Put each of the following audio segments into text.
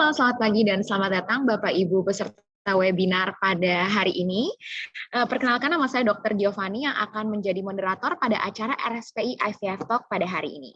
Halo, selamat pagi dan selamat datang Bapak Ibu peserta webinar pada hari ini. Perkenalkan, nama saya Dr. Giovanni yang akan menjadi moderator pada acara RSPI IVF Talk pada hari ini.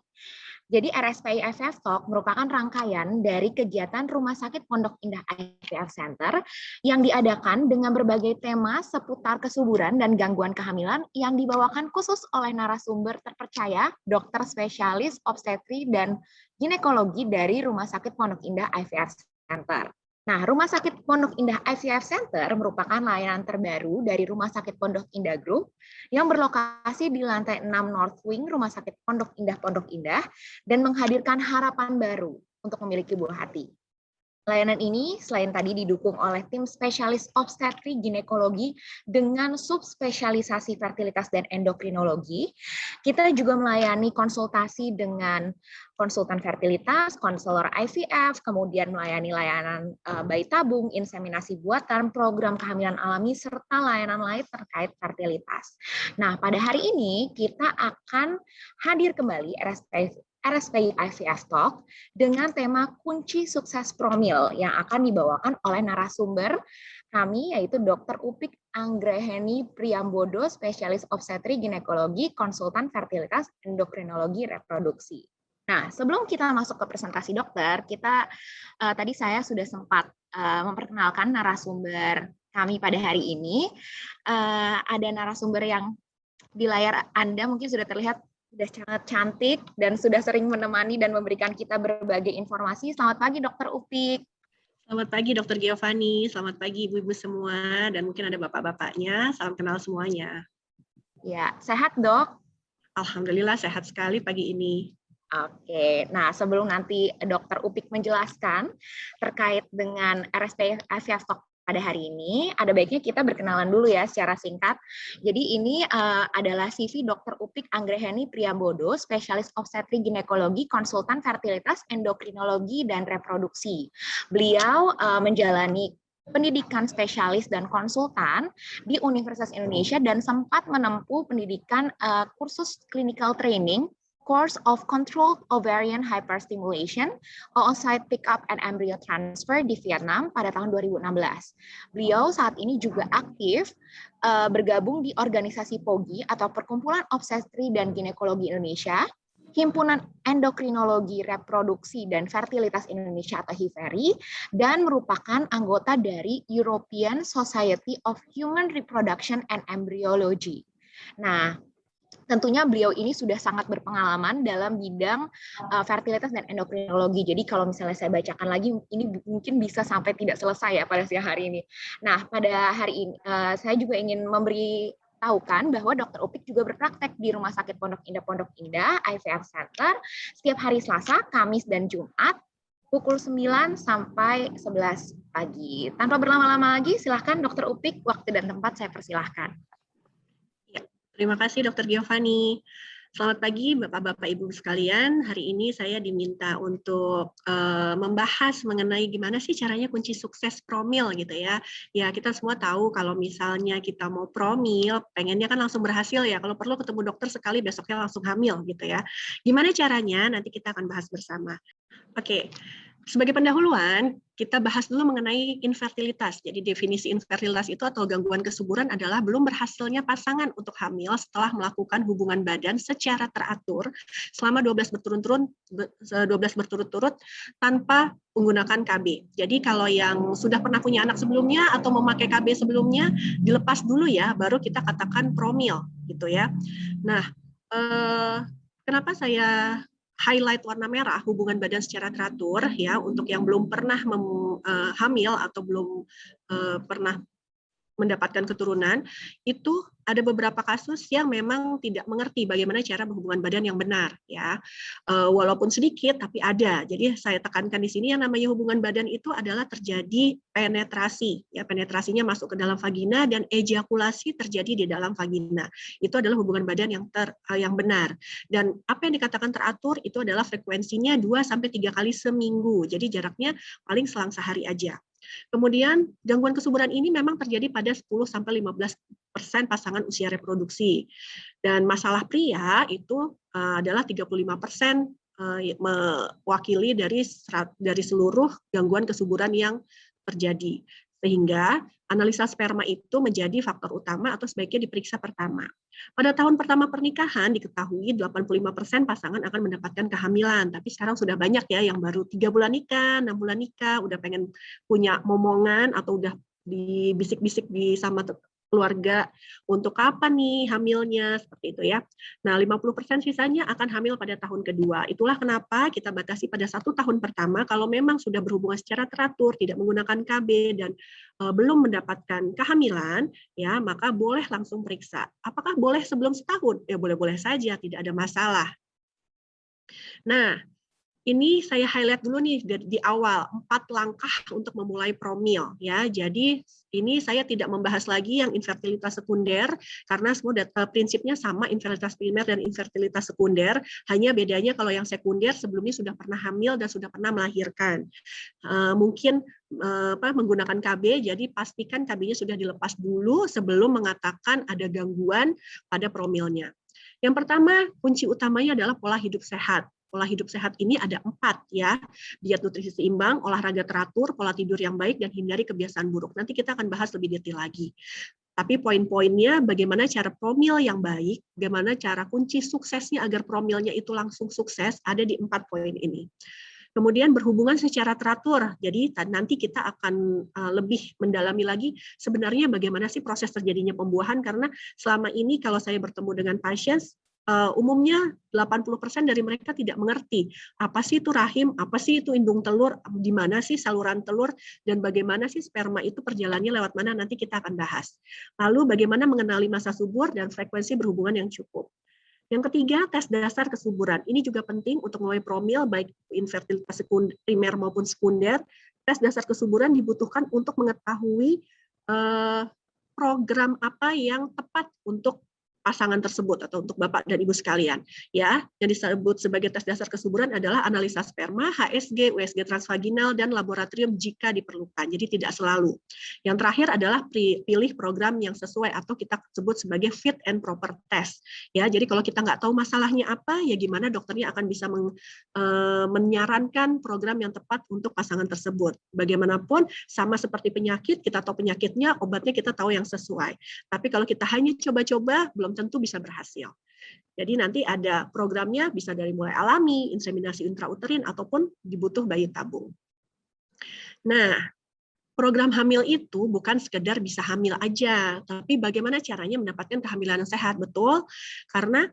Jadi RSPI IVF Talk merupakan rangkaian dari kegiatan Rumah Sakit Pondok Indah IVF Center yang diadakan dengan berbagai tema seputar kesuburan dan gangguan kehamilan yang dibawakan khusus oleh narasumber terpercaya, dokter spesialis obstetri dan ginekologi dari Rumah Sakit Pondok Indah IVF Center. Nah, Rumah Sakit Pondok Indah IVF Center merupakan layanan terbaru dari Rumah Sakit Pondok Indah Group yang berlokasi di lantai 6 North Wing Rumah Sakit Pondok Indah dan menghadirkan harapan baru untuk memiliki buah hati. Layanan ini selain tadi didukung oleh tim spesialis obstetri ginekologi dengan subspesialisasi fertilitas dan endokrinologi, kita juga melayani konsultasi dengan konsultan fertilitas, konselor IVF, kemudian melayani layanan bayi tabung, inseminasi buatan, program kehamilan alami, serta layanan lain terkait fertilitas. Nah, pada hari ini kita akan hadir kembali RSPI IVF Talk dengan tema kunci sukses promil yang akan dibawakan oleh narasumber kami yaitu Dr. Upik Anggraheni Priambodo, spesialis obstetri ginekologi, konsultan fertilitas, endokrinologi, reproduksi. Nah, sebelum kita masuk ke presentasi dokter, tadi saya sudah sempat memperkenalkan narasumber kami pada hari ini. Ada narasumber yang di layar Anda mungkin sudah terlihat sudah sangat cantik dan sudah sering menemani dan memberikan kita berbagai informasi. Selamat pagi, Dokter Upik. Selamat pagi, Dokter Giovanni. Selamat pagi, ibu-ibu semua. Dan mungkin ada bapak-bapaknya. Salam kenal semuanya. Ya, sehat, Dok? Alhamdulillah, sehat sekali pagi ini. Oke, nah sebelum nanti Dokter Upik menjelaskan terkait dengan RSPI IVF Talk pada hari ini, ada baiknya kita berkenalan dulu ya secara singkat. Jadi ini adalah CV Dr. Upik Anggraheni Priambodo, spesialis obstetri ginekologi, konsultan fertilitas, endokrinologi, dan reproduksi. Beliau menjalani pendidikan spesialis dan konsultan di Universitas Indonesia dan sempat menempuh pendidikan kursus clinical training Course of Controlled Ovarian Hyperstimulation, Oocyte Pickup and Embryo Transfer di Vietnam pada tahun 2016. Beliau saat ini juga aktif bergabung di organisasi POGI atau Perkumpulan Obstetri dan Ginekologi Indonesia, Himpunan Endokrinologi Reproduksi dan Fertilitas Indonesia atau HIFERI, dan merupakan anggota dari European Society of Human Reproduction and Embryology. Nah, tentunya beliau ini sudah sangat berpengalaman dalam bidang fertilitas dan endokrinologi. Jadi kalau misalnya saya bacakan lagi, ini mungkin bisa sampai tidak selesai ya pada siang hari ini. Nah, pada hari ini saya juga ingin memberitahukan bahwa Dr. Upik juga berpraktek di Rumah Sakit Pondok Indah IVF Center setiap hari Selasa, Kamis, dan Jumat pukul 9 sampai 11 pagi. Tanpa berlama-lama lagi, silahkan Dr. Upik, waktu dan tempat saya persilahkan. Terima kasih, Dr. Giovanni. Selamat pagi, Bapak-Bapak, Ibu sekalian. Hari ini saya diminta untuk membahas mengenai gimana sih caranya kunci sukses promil gitu ya. Ya, kita semua tahu kalau misalnya kita mau promil, pengennya kan langsung berhasil ya. Kalau perlu ketemu dokter sekali, besoknya langsung hamil gitu ya. Gimana caranya? Nanti kita akan bahas bersama. Oke. Sebagai pendahuluan, kita bahas dulu mengenai infertilitas. Jadi definisi infertilitas itu atau gangguan kesuburan adalah belum berhasilnya pasangan untuk hamil setelah melakukan hubungan badan secara teratur selama 12 berturut-turut tanpa menggunakan KB. Jadi kalau yang sudah pernah punya anak sebelumnya atau memakai KB sebelumnya, dilepas dulu ya, baru kita katakan promil gitu ya. Nah, kenapa saya highlight warna merah hubungan badan secara teratur ya untuk yang belum pernah hamil atau belum pernah mendapatkan keturunan, itu ada beberapa kasus yang memang tidak mengerti bagaimana cara berhubungan badan yang benar ya. Walaupun sedikit tapi ada. Jadi saya tekankan di sini yang namanya hubungan badan itu adalah terjadi penetrasi ya, penetrasinya masuk ke dalam vagina dan ejakulasi terjadi di dalam vagina. Itu adalah hubungan badan yang benar. Dan apa yang dikatakan teratur itu adalah frekuensinya 2 sampai 3 kali seminggu. Jadi jaraknya paling selang sehari aja. Kemudian gangguan kesuburan ini memang terjadi pada 10-15% pasangan usia reproduksi. Dan masalah pria itu adalah 35% mewakili dari seluruh gangguan kesuburan yang terjadi. Sehingga analisa sperma itu menjadi faktor utama atau sebaiknya diperiksa pertama. Pada tahun pertama pernikahan diketahui 85% pasangan akan mendapatkan kehamilan, tapi sekarang sudah banyak ya yang baru 3 bulan nikah, 6 bulan nikah, udah pengen punya momongan atau udah dibisik-bisik sama keluarga untuk kapan nih hamilnya, seperti itu ya. Nah, 50% sisanya akan hamil pada tahun kedua. Itulah kenapa kita batasi pada 1 tahun pertama kalau memang sudah berhubungan secara teratur, tidak menggunakan KB dan belum mendapatkan kehamilan, ya maka boleh langsung periksa. Apakah boleh sebelum setahun? Ya boleh-boleh saja, tidak ada masalah. Nah, ini saya highlight dulu nih di awal 4 langkah untuk memulai promil ya. Jadi ini saya tidak membahas lagi yang infertilitas sekunder karena semua prinsipnya sama, infertilitas primer dan infertilitas sekunder. Hanya bedanya kalau yang sekunder sebelumnya sudah pernah hamil dan sudah pernah melahirkan. Mungkin menggunakan KB, jadi pastikan KB-nya sudah dilepas dulu sebelum mengatakan ada gangguan pada promilnya. Yang pertama, kunci utamanya adalah pola hidup sehat. Pola hidup sehat ini ada 4 ya, diet nutrisi seimbang, olahraga teratur, pola tidur yang baik, dan hindari kebiasaan buruk. Nanti kita akan bahas lebih detail lagi. Tapi poin-poinnya bagaimana cara promil yang baik, bagaimana cara kunci suksesnya agar promilnya itu langsung sukses, ada di 4 poin ini. Kemudian berhubungan secara teratur, jadi nanti kita akan lebih mendalami lagi sebenarnya bagaimana sih proses terjadinya pembuahan, karena selama ini kalau saya bertemu dengan pasien, umumnya 80% dari mereka tidak mengerti apa sih itu rahim, apa sih itu indung telur, di mana sih saluran telur, dan bagaimana sih sperma itu perjalannya lewat mana, nanti kita akan bahas. Lalu bagaimana mengenali masa subur dan frekuensi berhubungan yang cukup. Yang ketiga, tes dasar kesuburan. Ini juga penting untuk mulai promil, baik infertilitas primer maupun sekunder. Tes dasar kesuburan dibutuhkan untuk mengetahui program apa yang tepat untuk pasangan tersebut atau untuk Bapak dan Ibu sekalian. Ya, yang disebut sebagai tes dasar kesuburan adalah analisa sperma, HSG, USG transvaginal, dan laboratorium jika diperlukan. Jadi tidak selalu. Yang terakhir adalah pilih program yang sesuai atau kita sebut sebagai fit and proper test. Ya, jadi kalau kita nggak tahu masalahnya apa, ya gimana dokternya akan bisa menyarankan program yang tepat untuk pasangan tersebut. Bagaimanapun, sama seperti penyakit, kita tahu penyakitnya, obatnya kita tahu yang sesuai. Tapi kalau kita hanya coba-coba, belum tentu bisa berhasil. Jadi nanti ada programnya bisa dari mulai alami, inseminasi intrauterin, ataupun dibutuh bayi tabung. Nah, program hamil itu bukan sekedar bisa hamil aja, tapi bagaimana caranya mendapatkan kehamilan yang sehat, betul? Karena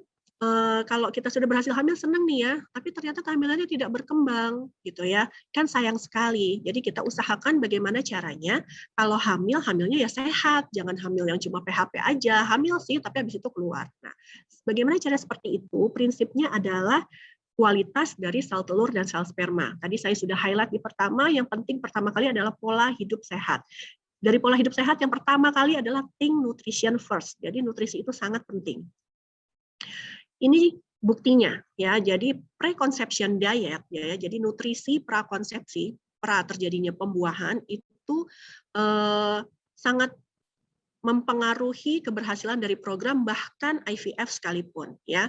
kalau kita sudah berhasil hamil senang nih ya, tapi ternyata kehamilannya tidak berkembang gitu ya, kan sayang sekali. Jadi kita usahakan bagaimana caranya kalau hamilnya ya sehat, jangan hamil yang cuma PHP aja, hamil sih tapi habis itu keluar. Nah, bagaimana cara seperti itu? Prinsipnya adalah kualitas dari sel telur dan sel sperma. Tadi saya sudah highlight di pertama, yang penting pertama kali adalah pola hidup sehat. Dari pola hidup sehat yang pertama kali adalah think nutrition first. Jadi nutrisi itu sangat penting. Ini buktinya ya. Jadi preconception diet ya, jadi nutrisi prakonsepsi, pra terjadinya pembuahan itu sangat mempengaruhi keberhasilan dari program bahkan IVF sekalipun ya.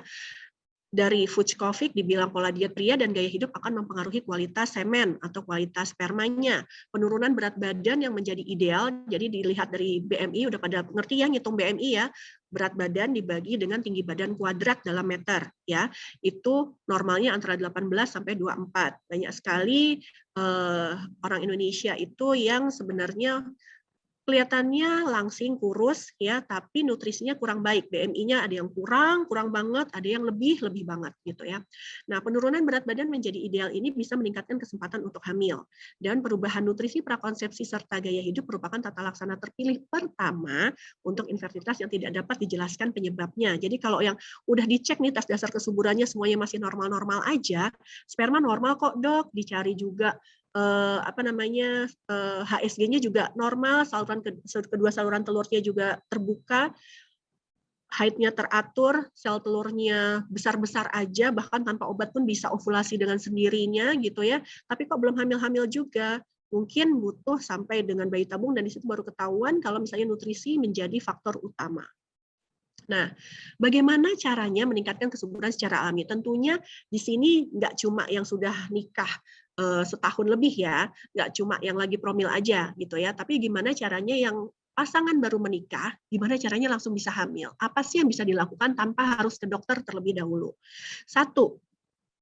Dari Fujkovic dibilang pola diet pria dan gaya hidup akan mempengaruhi kualitas semen atau kualitas spermanya. Penurunan berat badan yang menjadi ideal, jadi dilihat dari BMI, udah pada ngerti ya ngitung BMI ya, berat badan dibagi dengan tinggi badan kuadrat dalam meter ya. Itu normalnya antara 18 sampai 24. Banyak sekali orang Indonesia itu yang sebenarnya kelihatannya langsing, kurus, ya, tapi nutrisinya kurang baik. BMI-nya ada yang kurang banget, ada yang lebih banget, gitu ya. Nah, penurunan berat badan menjadi ideal ini bisa meningkatkan kesempatan untuk hamil. Dan perubahan nutrisi prakonsepsi serta gaya hidup merupakan tata laksana terpilih pertama untuk infertilitas yang tidak dapat dijelaskan penyebabnya. Jadi kalau yang udah dicek nih tes dasar kesuburannya semuanya masih normal-normal aja, sperma normal kok dok, dicari juga HSG-nya juga normal, kedua saluran telurnya juga terbuka, haidnya teratur, sel telurnya besar-besar aja, bahkan tanpa obat pun bisa ovulasi dengan sendirinya gitu ya. Tapi kok belum hamil-hamil juga, mungkin butuh sampai dengan bayi tabung dan di situ baru ketahuan kalau misalnya nutrisi menjadi faktor utama. Nah, bagaimana caranya meningkatkan kesuburan secara alami? Tentunya di sini nggak cuma yang sudah nikah setahun lebih ya, nggak cuma yang lagi promil aja gitu ya, tapi gimana caranya yang pasangan baru menikah, gimana caranya langsung bisa hamil? Apa sih yang bisa dilakukan tanpa harus ke dokter terlebih dahulu? Satu,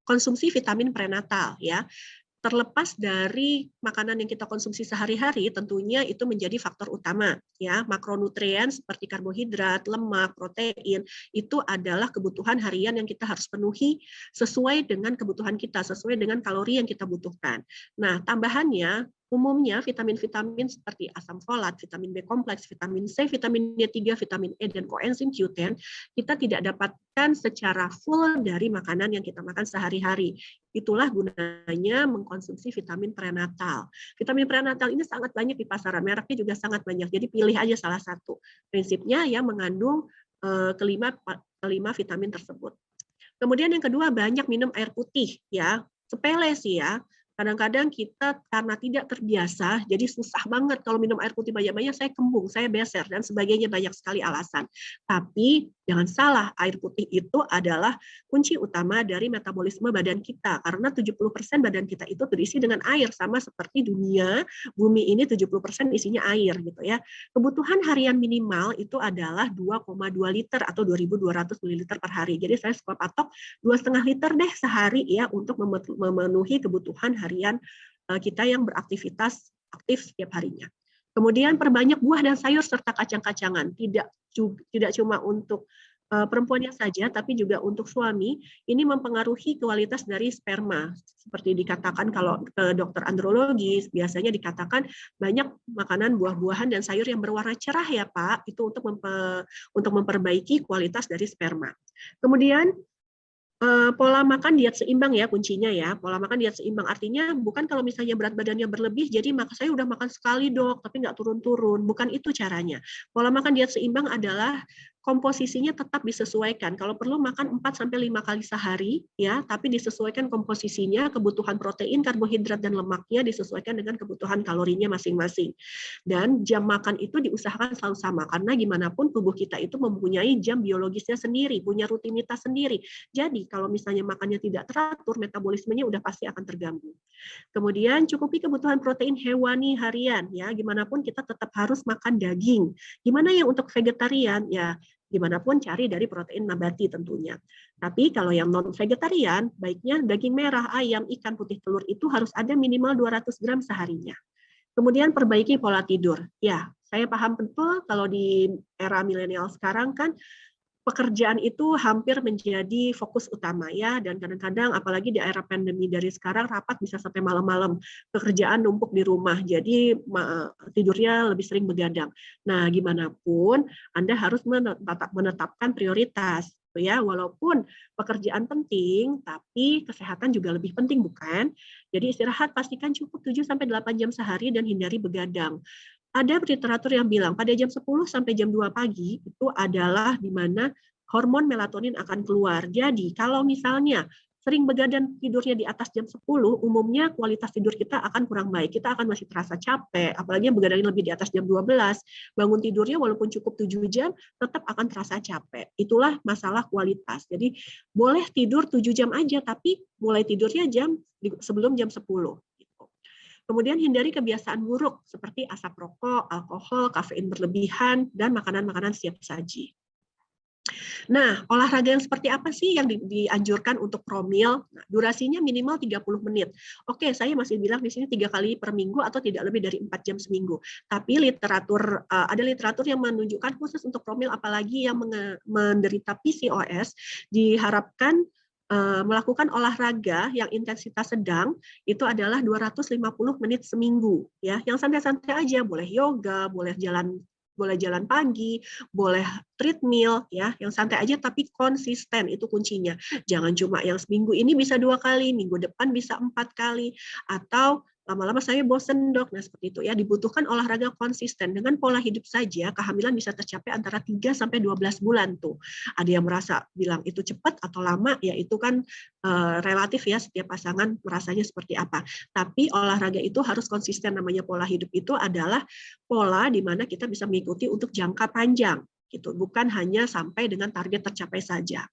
konsumsi vitamin prenatal ya. Terlepas dari makanan yang kita konsumsi sehari-hari, tentunya itu menjadi faktor utama ya. Makronutrien seperti karbohidrat, lemak, protein itu adalah kebutuhan harian yang kita harus penuhi sesuai dengan kebutuhan kita, sesuai dengan kalori yang kita butuhkan. Nah, tambahannya umumnya vitamin-vitamin seperti asam folat, vitamin B kompleks, vitamin C, vitamin D3, vitamin E, dan koenzim Q10 kita tidak dapatkan secara full dari makanan yang kita makan sehari-hari. Itulah gunanya mengkonsumsi vitamin prenatal. Vitamin prenatal ini sangat banyak di pasaran, mereknya juga sangat banyak. Jadi pilih aja salah satu. Prinsipnya yang mengandung kelima vitamin tersebut. Kemudian yang kedua, banyak minum air putih ya. Sepele sih ya. Kadang-kadang kita karena tidak terbiasa, jadi susah banget kalau minum air putih banyak-banyak, saya kembung, saya beser, dan sebagainya, banyak sekali alasan. Tapi jangan salah, air putih itu adalah kunci utama dari metabolisme badan kita, karena 70% badan kita itu terisi dengan air, sama seperti dunia, bumi ini 70% isinya air gitu ya. Kebutuhan harian minimal itu adalah 2,2 liter atau 2.200 ml per hari. Jadi saya suka patok 2,5 liter deh sehari ya untuk memenuhi kebutuhan harian kita yang beraktivitas aktif setiap harinya. Kemudian perbanyak buah dan sayur serta kacang-kacangan. Tidak cuma untuk perempuannya saja, tapi juga untuk suami. Ini mempengaruhi kualitas dari sperma. Seperti dikatakan kalau ke dokter andrologis, biasanya dikatakan banyak makanan buah-buahan dan sayur yang berwarna cerah ya Pak, itu untuk memperbaiki kualitas dari sperma. Kemudian pola makan diet seimbang ya kuncinya ya. Pola makan diet seimbang artinya bukan kalau misalnya berat badannya berlebih, jadi saya udah makan sekali dok, tapi nggak turun-turun. Bukan itu caranya. Pola makan diet seimbang adalah komposisinya tetap disesuaikan. Kalau perlu makan 4-5 kali sehari, ya, tapi disesuaikan komposisinya, kebutuhan protein, karbohidrat, dan lemaknya disesuaikan dengan kebutuhan kalorinya masing-masing. Dan jam makan itu diusahakan selalu sama, karena gimana pun tubuh kita itu mempunyai jam biologisnya sendiri, punya rutinitas sendiri. Jadi kalau misalnya makannya tidak teratur, metabolismenya udah pasti akan terganggu. Kemudian cukupi kebutuhan protein hewani harian, ya, gimana pun kita tetap harus makan daging. Gimana yang untuk vegetarian? Ya, gimana pun cari dari protein nabati tentunya. Tapi kalau yang non-vegetarian, baiknya daging merah, ayam, ikan, putih, telur itu harus ada minimal 200 gram seharinya. Kemudian perbaiki pola tidur. Ya, saya paham betul kalau di era milenial sekarang kan pekerjaan itu hampir menjadi fokus utama ya, dan kadang-kadang apalagi di era pandemi dari sekarang rapat bisa sampai malam-malam, pekerjaan numpuk di rumah, jadi tidurnya lebih sering begadang. Nah, gimana pun Anda harus menetapkan prioritas ya, walaupun pekerjaan penting, tapi kesehatan juga lebih penting bukan? Jadi istirahat pastikan cukup 7-8 jam sehari dan hindari begadang. Ada literatur yang bilang pada jam 10 sampai jam 2 pagi itu adalah di mana hormon melatonin akan keluar. Jadi kalau misalnya sering begadang tidurnya di atas jam 10, umumnya kualitas tidur kita akan kurang baik. Kita akan masih terasa capek, apalagi begadang lebih di atas jam 12. Bangun tidurnya walaupun cukup 7 jam, tetap akan terasa capek. Itulah masalah kualitas. Jadi boleh tidur 7 jam aja, tapi mulai tidurnya sebelum jam 10. Kemudian hindari kebiasaan buruk seperti asap rokok, alkohol, kafein berlebihan, dan makanan-makanan siap saji. Nah, olahraga yang seperti apa sih yang dianjurkan untuk promil? Nah, durasinya minimal 30 menit. Oke, saya masih bilang di sini 3 kali per minggu atau tidak lebih dari 4 jam seminggu. Tapi ada literatur yang menunjukkan khusus untuk promil, apalagi yang menderita PCOS, diharapkan melakukan olahraga yang intensitas sedang itu adalah 250 menit seminggu ya, yang santai-santai aja, boleh yoga, boleh jalan pagi, boleh treadmill ya, yang santai aja tapi konsisten, itu kuncinya. Jangan cuma yang seminggu ini bisa 2 kali, minggu depan bisa 4 kali, atau lama-lama saya bosen dok. Nah seperti itu ya, dibutuhkan olahraga konsisten. Dengan pola hidup saja kehamilan bisa tercapai antara 3-12 bulan tuh. Ada yang merasa bilang itu cepat atau lama, ya itu kan relatif ya, setiap pasangan merasanya seperti apa. Tapi olahraga itu harus konsisten, namanya pola hidup itu adalah pola di mana kita bisa mengikuti untuk jangka panjang. gitu, bukan hanya sampai dengan target tercapai saja.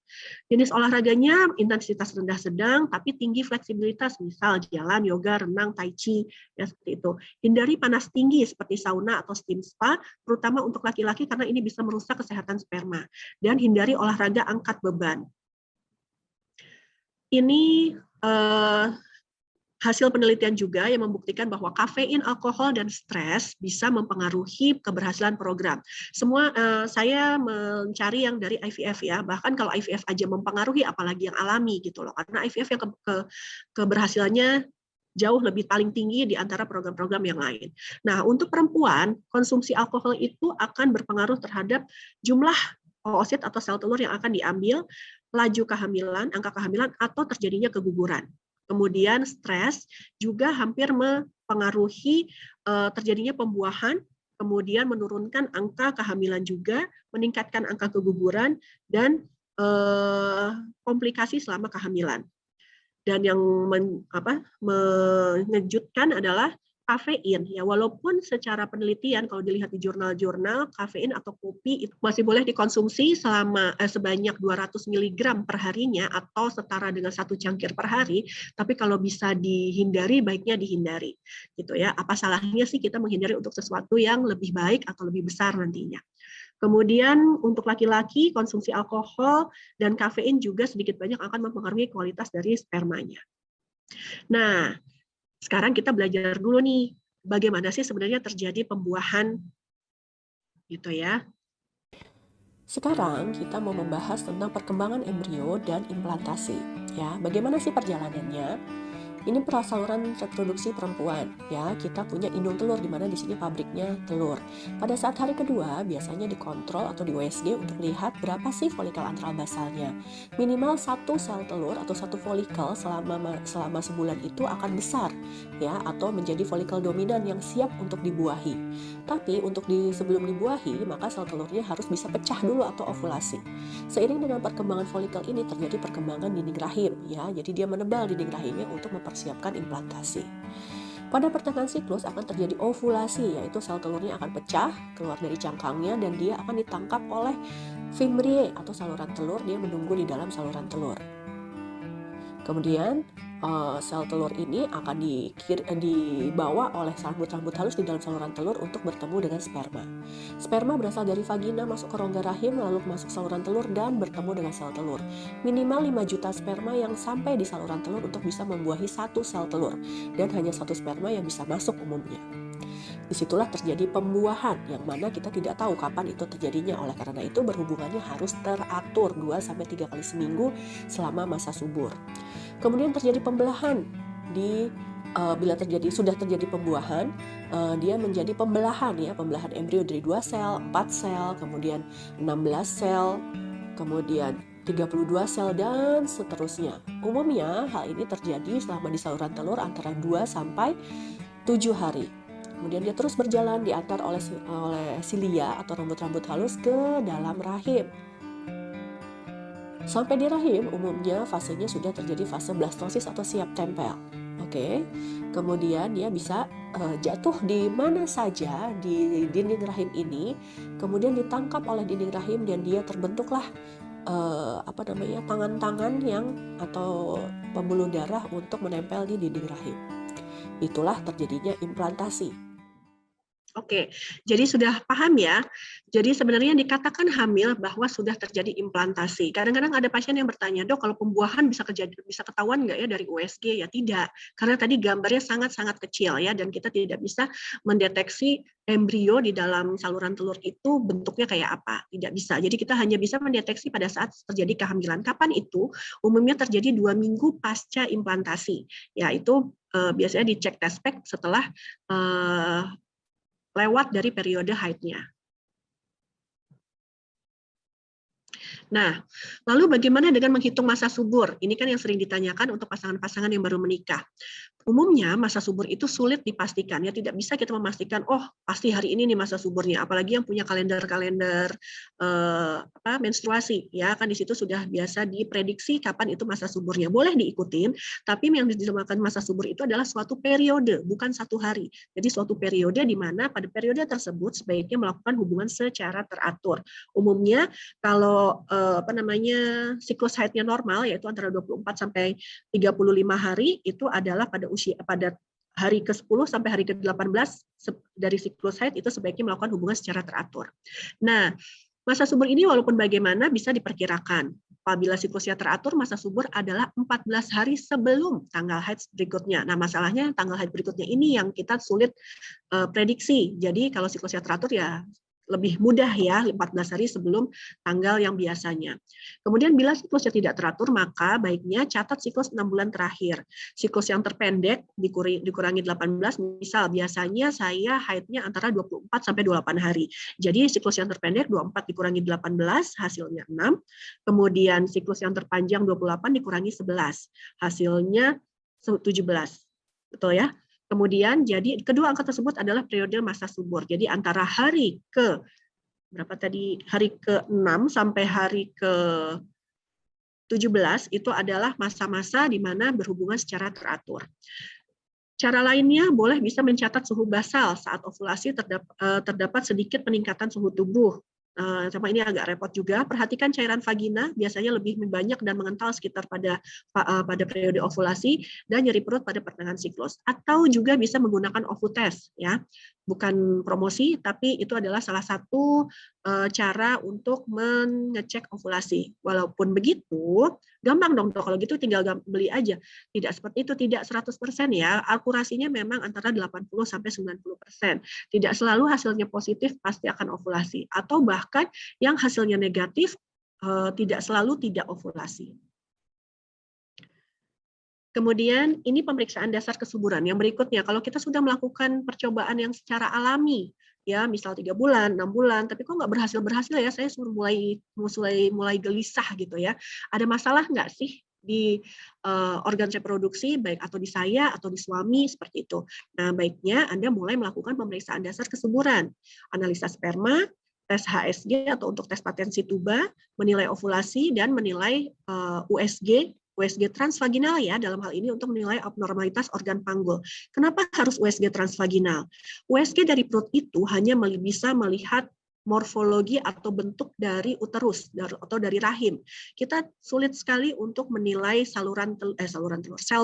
Jenis olahraganya intensitas rendah sedang tapi tinggi fleksibilitas, misal jalan, yoga, renang, tai chi, ya seperti itu. Hindari panas tinggi seperti sauna atau steam spa, terutama untuk laki-laki karena ini bisa merusak kesehatan sperma. Dan hindari olahraga angkat beban. Ini hasil penelitian juga yang membuktikan bahwa kafein, alkohol, dan stres bisa mempengaruhi keberhasilan program. Saya mencari yang dari IVF ya, bahkan kalau IVF aja mempengaruhi, apalagi yang alami gitu loh. Karena IVF yang keberhasilannya jauh lebih paling tinggi di antara program-program yang lain. Nah, untuk perempuan, konsumsi alkohol itu akan berpengaruh terhadap jumlah oosit atau sel telur yang akan diambil, laju kehamilan, angka kehamilan, atau terjadinya keguguran. Kemudian stres juga hampir mempengaruhi terjadinya pembuahan, kemudian menurunkan angka kehamilan juga, meningkatkan angka keguguran, dan komplikasi selama kehamilan. Dan yang mengejutkan adalah kafein. Ya, walaupun secara penelitian kalau dilihat di jurnal-jurnal, kafein atau kopi itu masih boleh dikonsumsi sebanyak 200 mg per harinya atau setara dengan 1 cangkir per hari, tapi kalau bisa dihindari, baiknya dihindari. Gitu ya. Apa salahnya sih kita menghindari untuk sesuatu yang lebih baik atau lebih besar nantinya. Kemudian untuk laki-laki, konsumsi alkohol dan kafein juga sedikit banyak akan mempengaruhi kualitas dari spermanya. Nah, sekarang kita belajar dulu nih, bagaimana sih sebenarnya terjadi pembuahan, gitu ya. Sekarang kita mau membahas tentang perkembangan embrio dan implantasi. Ya, bagaimana sih perjalanannya? Ini saluran reproduksi perempuan, ya. Kita punya indung telur di mana di sini pabriknya telur. Pada saat hari kedua biasanya dikontrol atau di USG untuk lihat berapa sih folikel antral basalnya. Minimal 1 sel telur atau 1 folikel selama sebulan itu akan besar, ya, atau menjadi folikel dominan yang siap untuk dibuahi. Tapi untuk sebelum dibuahi, maka sel telurnya harus bisa pecah dulu atau ovulasi. Seiring dengan perkembangan folikel ini terjadi perkembangan dinding rahim, ya. Jadi dia menebal dinding rahimnya untuk mempersiapkan implantasi. Pada pertengahan siklus akan terjadi ovulasi, yaitu sel telurnya akan pecah keluar dari cangkangnya dan dia akan ditangkap oleh fimbriae atau saluran telur. Dia menunggu di dalam saluran telur. Kemudian sel telur ini akan dibawa oleh rambut-rambut halus di dalam saluran telur untuk bertemu dengan sperma. Sperma berasal dari vagina masuk ke rongga rahim lalu masuk saluran telur dan bertemu dengan sel telur. Minimal 5 juta sperma yang sampai di saluran telur untuk bisa membuahi 1 sel telur dan hanya 1 sperma yang bisa masuk umumnya. Disitulah terjadi pembuahan yang mana kita tidak tahu kapan itu terjadinya. Oleh karena itu berhubungannya harus teratur 2-3 kali seminggu selama masa subur. Kemudian terjadi pembelahan bila sudah terjadi pembuahan, dia menjadi pembelahan embrio dari 2 sel, 4 sel, kemudian 16 sel, kemudian 32 sel dan seterusnya. Umumnya hal ini terjadi selama di saluran telur antara 2 sampai 7 hari. Kemudian dia terus berjalan diantar oleh silia atau rambut-rambut halus ke dalam rahim. Sampai di rahim, umumnya fasenya sudah terjadi fase blastosis atau siap tempel. Oke. Kemudian dia bisa jatuh di mana saja di dinding rahim ini, kemudian ditangkap oleh dinding rahim dan dia terbentuklah tangan-tangan atau pembuluh darah untuk menempel di dinding rahim. Itulah terjadinya implantasi. Oke, jadi sudah paham ya. Jadi sebenarnya dikatakan hamil bahwa sudah terjadi implantasi. Kadang-kadang ada pasien yang bertanya, "Dok, kalau pembuahan bisa ketahuan nggak ya dari USG?" Ya tidak, karena tadi gambarnya sangat-sangat kecil ya, dan kita tidak bisa mendeteksi embrio di dalam saluran telur itu bentuknya kayak apa. Tidak bisa. Jadi kita hanya bisa mendeteksi pada saat terjadi kehamilan. Kapan itu? Umumnya terjadi 2 minggu pasca implantasi. Ya, itu biasanya dicek test pack setelah lewat dari periode haidnya. Nah, lalu bagaimana dengan menghitung masa subur? Ini kan yang sering ditanyakan untuk pasangan-pasangan yang baru menikah. Umumnya masa subur itu sulit dipastikan, ya tidak bisa kita memastikan, oh pasti hari ini nih masa suburnya, apalagi yang punya kalender-kalender menstruasi, ya kan di situ sudah biasa diprediksi kapan itu masa suburnya. Boleh diikutin, tapi yang dinamakan masa subur itu adalah suatu periode, bukan satu hari. Jadi suatu periode di mana pada periode tersebut sebaiknya melakukan hubungan secara teratur. Umumnya kalau siklus haidnya normal, yaitu antara 24 sampai 35 hari, itu adalah pada hari ke-10 sampai hari ke-18 dari siklus haid itu sebaiknya melakukan hubungan secara teratur. Nah, masa subur ini walaupun bagaimana bisa diperkirakan. Apabila siklusnya teratur, masa subur adalah 14 hari sebelum tanggal haid berikutnya. Nah, masalahnya tanggal haid berikutnya ini yang kita sulit prediksi. Jadi kalau siklusnya teratur ya lebih mudah ya, 14 hari sebelum tanggal yang biasanya. Kemudian bila siklusnya tidak teratur, maka baiknya catat siklus 6 bulan terakhir. Siklus yang terpendek dikurangi 18, misal biasanya saya haidnya antara 24 sampai 28 hari. Jadi siklus yang terpendek 24 dikurangi 18, hasilnya 6. Kemudian siklus yang terpanjang 28 dikurangi 11, hasilnya 17. Betul ya? Kemudian jadi kedua angka tersebut adalah periode masa subur. Jadi antara hari ke-6 sampai hari ke-17 itu adalah masa-masa di mana berhubungan secara teratur. Cara lainnya boleh bisa mencatat suhu basal saat ovulasi terdapat sedikit peningkatan suhu tubuh. Cuma ini agak repot juga. Perhatikan cairan vagina biasanya lebih banyak dan mengental sekitar pada periode ovulasi dan nyeri perut pada pertengahan siklus. Atau juga bisa menggunakan OvuTest, ya. Bukan promosi, tapi itu adalah salah satu cara untuk mengecek ovulasi. Walaupun begitu, gampang dong kalau gitu tinggal beli aja. Tidak seperti itu, tidak 100% ya. Akurasinya memang antara 80 sampai 90%. Tidak selalu hasilnya positif pasti akan ovulasi, atau bahkan yang hasilnya negatif tidak selalu tidak ovulasi. Kemudian ini pemeriksaan dasar kesuburan. Yang berikutnya, kalau kita sudah melakukan percobaan yang secara alami, ya misal 3 bulan, 6 bulan, tapi kok nggak berhasil ya, saya suruh mulai gelisah gitu ya. Ada masalah nggak sih di organ reproduksi, baik atau di saya atau di suami, seperti itu. Nah, baiknya Anda mulai melakukan pemeriksaan dasar kesuburan, analisa sperma, tes HSG atau untuk tes patensi tuba, menilai ovulasi, dan menilai USG transvaginal ya, dalam hal ini untuk menilai abnormalitas organ panggul. Kenapa harus USG transvaginal? USG dari perut itu hanya bisa melihat morfologi atau bentuk dari uterus atau dari rahim. Kita sulit sekali untuk menilai sel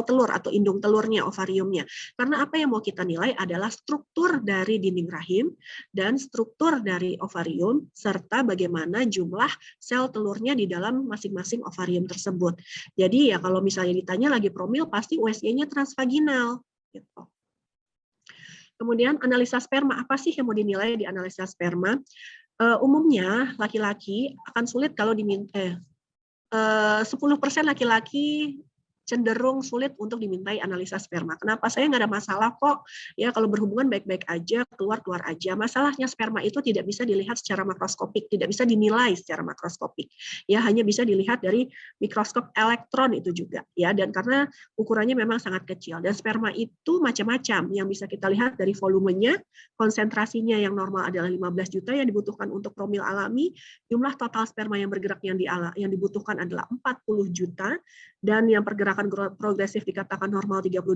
telur atau indung telurnya, ovariumnya. Karena apa yang mau kita nilai adalah struktur dari dinding rahim dan struktur dari ovarium serta bagaimana jumlah sel telurnya di dalam masing-masing ovarium tersebut. Jadi ya kalau misalnya ditanya lagi promil pasti USG-nya transvaginal gitu. Kemudian analisa sperma, apa sih yang mau dinilai di analisa sperma? Umumnya laki-laki akan sulit kalau 10% laki-laki cenderung sulit untuk dimintai analisa sperma. Kenapa? Saya nggak ada masalah kok, ya kalau berhubungan baik-baik aja, keluar aja. Masalahnya sperma itu tidak bisa dilihat secara makroskopik, tidak bisa dinilai secara makroskopik. Ya hanya bisa dilihat dari mikroskop elektron itu juga, ya. Dan karena ukurannya memang sangat kecil. Dan sperma itu macam-macam, yang bisa kita lihat dari volumenya, konsentrasinya yang normal adalah 15 juta yang dibutuhkan untuk promil alami, jumlah total sperma yang bergerak yang dibutuhkan adalah 40 juta, dan yang pergerakan progresif dikatakan normal 32%,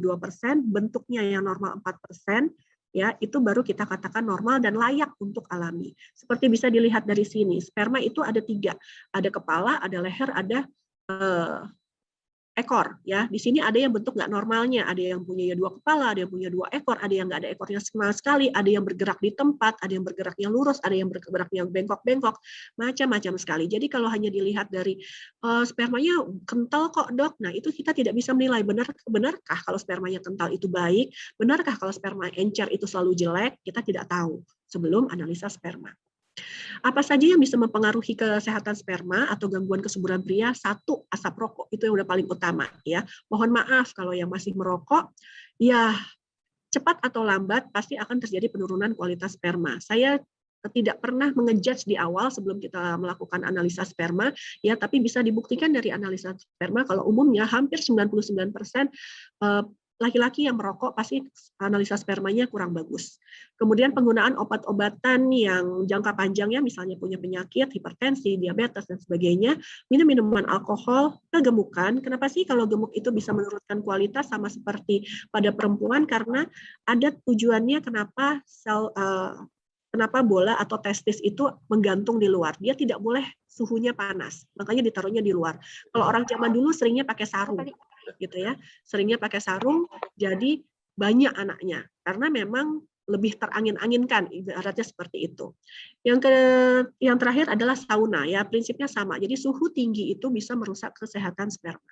bentuknya yang normal 4%, ya itu baru kita katakan normal dan layak untuk alami. Seperti bisa dilihat dari sini, sperma itu ada 3, ada kepala, ada leher, ada ekor, ya. Di sini ada yang bentuk nggak normalnya, ada yang punya 2 kepala, ada yang punya 2 ekor, ada yang nggak ada ekornya sama sekali, ada yang bergerak di tempat, ada yang bergeraknya lurus, ada yang bergeraknya bengkok-bengkok, macam-macam sekali. Jadi kalau hanya dilihat dari spermanya kental kok dok, nah itu kita tidak bisa menilai benarkah kalau spermanya kental itu baik, benarkah kalau sperma encer itu selalu jelek, kita tidak tahu sebelum analisa sperma. Apa saja yang bisa mempengaruhi kesehatan sperma atau gangguan kesuburan pria? 1, asap rokok, itu yang udah paling utama ya. Mohon maaf kalau yang masih merokok, ya cepat atau lambat pasti akan terjadi penurunan kualitas sperma. Saya tidak pernah mengejudge di awal sebelum kita melakukan analisa sperma, ya, tapi bisa dibuktikan dari analisa sperma kalau umumnya hampir 99% laki-laki yang merokok pasti analisa spermanya kurang bagus. Kemudian penggunaan obat-obatan yang jangka panjangnya, misalnya punya penyakit, hipertensi, diabetes, dan sebagainya, minum minuman alkohol, kegemukan. Kenapa sih kalau gemuk itu bisa menurunkan kualitas sama seperti pada perempuan? Karena ada tujuannya kenapa kenapa bola atau testis itu menggantung di luar. Dia tidak boleh suhunya panas, makanya ditaruhnya di luar. Kalau orang zaman dulu seringnya pakai sarung, gitu ya, seringnya pakai sarung, jadi banyak anaknya, karena memang lebih terangin-anginkan, ibaratnya seperti itu. Yang terakhir adalah sauna, ya, prinsipnya sama. Jadi suhu tinggi itu bisa merusak kesehatan sperma.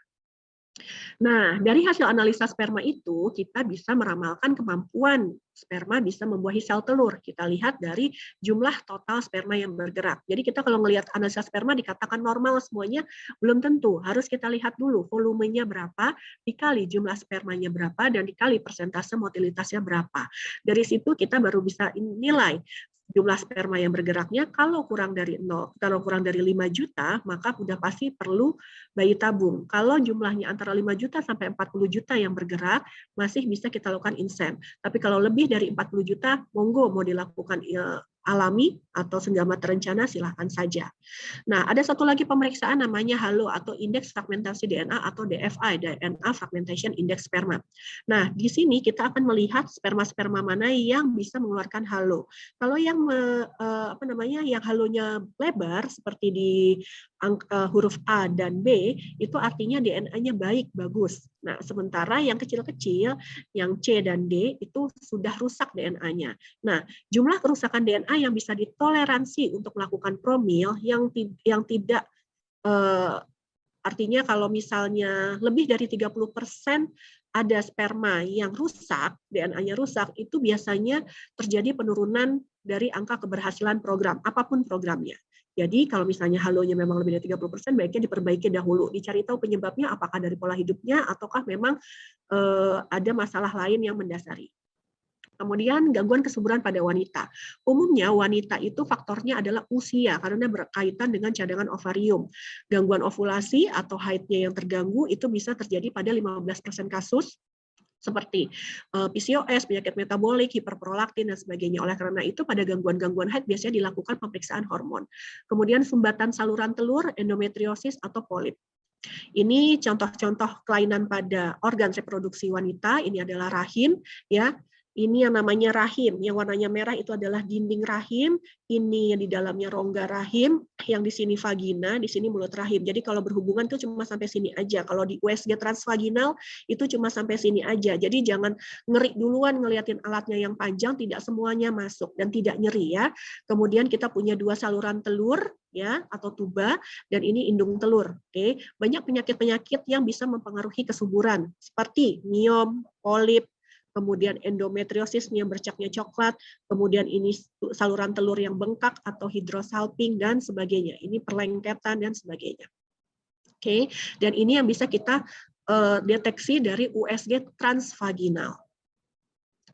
Nah, dari hasil analisa sperma itu, kita bisa meramalkan kemampuan sperma bisa membuahi sel telur. Kita lihat dari jumlah total sperma yang bergerak. Jadi kita kalau melihat analisa sperma dikatakan normal semuanya, belum tentu. Harus kita lihat dulu volumenya berapa, dikali jumlah spermanya berapa, dan dikali persentase motilitasnya berapa. Dari situ kita baru bisa nilai jumlah sperma yang bergeraknya. Kalau kurang dari 5 juta, maka sudah pasti perlu bayi tabung. Kalau jumlahnya antara 5 juta sampai 40 juta yang bergerak, masih bisa kita lakukan insem. Tapi kalau lebih dari 40 juta, monggo mau dilakukan alami atau senggama terencana, silahkan saja. Nah, ada satu lagi pemeriksaan namanya HALO atau indeks fragmentasi DNA atau DFI, DNA Fragmentation Index Sperma. Nah, di sini kita akan melihat sperma-sperma mana yang bisa mengeluarkan halo. Kalau yang yang halonya lebar seperti di huruf A dan B, itu artinya DNA-nya baik, bagus. Nah, sementara yang kecil-kecil, yang C dan D, itu sudah rusak DNA-nya. Nah, jumlah kerusakan DNA yang bisa ditoleransi untuk melakukan promil yang tidak artinya kalau misalnya lebih dari 30% ada sperma yang rusak, DNA-nya rusak, itu biasanya terjadi penurunan dari angka keberhasilan program, apapun programnya. Jadi kalau misalnya halonya memang lebih dari 30%, baiknya diperbaiki dahulu. Dicari tahu penyebabnya, apakah dari pola hidupnya, ataukah memang ada masalah lain yang mendasari. Kemudian gangguan kesuburan pada wanita. Umumnya wanita itu faktornya adalah usia karena berkaitan dengan cadangan ovarium. Gangguan ovulasi atau haidnya yang terganggu itu bisa terjadi pada 15% kasus seperti PCOS, penyakit metabolik, hiperprolaktin, dan sebagainya. Oleh karena itu, pada gangguan-gangguan haid biasanya dilakukan pemeriksaan hormon. Kemudian sumbatan saluran telur, endometriosis, atau polip. Ini contoh-contoh kelainan pada organ reproduksi wanita. Ini adalah rahim, ya. Ini yang namanya rahim, yang warnanya merah itu adalah dinding rahim, ini yang di dalamnya rongga rahim, yang di sini vagina, di sini mulut rahim. Jadi kalau berhubungan itu cuma sampai sini aja. Kalau di USG transvaginal itu cuma sampai sini aja. Jadi jangan ngeri duluan ngeliatin alatnya yang panjang, tidak semuanya masuk dan tidak nyeri ya. Kemudian kita punya 2 saluran telur ya atau tuba, dan ini indung telur. Oke, banyak penyakit-penyakit yang bisa mempengaruhi kesuburan seperti miom, polip, kemudian endometriosis yang bercaknya coklat, kemudian ini saluran telur yang bengkak atau hidrosalping dan sebagainya. Ini perlengketan dan sebagainya. Oke, dan ini yang bisa kita deteksi dari USG transvaginal.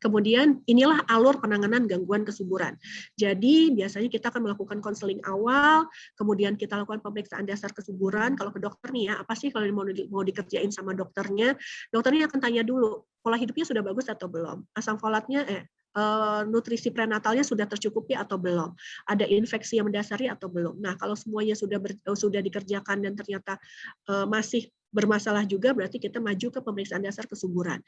Kemudian inilah alur penanganan gangguan kesuburan. Jadi biasanya kita akan melakukan konseling awal, kemudian kita lakukan pemeriksaan dasar kesuburan. Kalau ke dokter nih ya, apa sih kalau mau dikerjain sama dokternya? Dokternya akan tanya dulu, pola hidupnya sudah bagus atau belum? Asam folatnya, nutrisi prenatalnya sudah tercukupi atau belum? Ada infeksi yang mendasari atau belum? Nah, kalau semuanya sudah dikerjakan dan ternyata masih bermasalah juga, berarti kita maju ke pemeriksaan dasar kesuburan.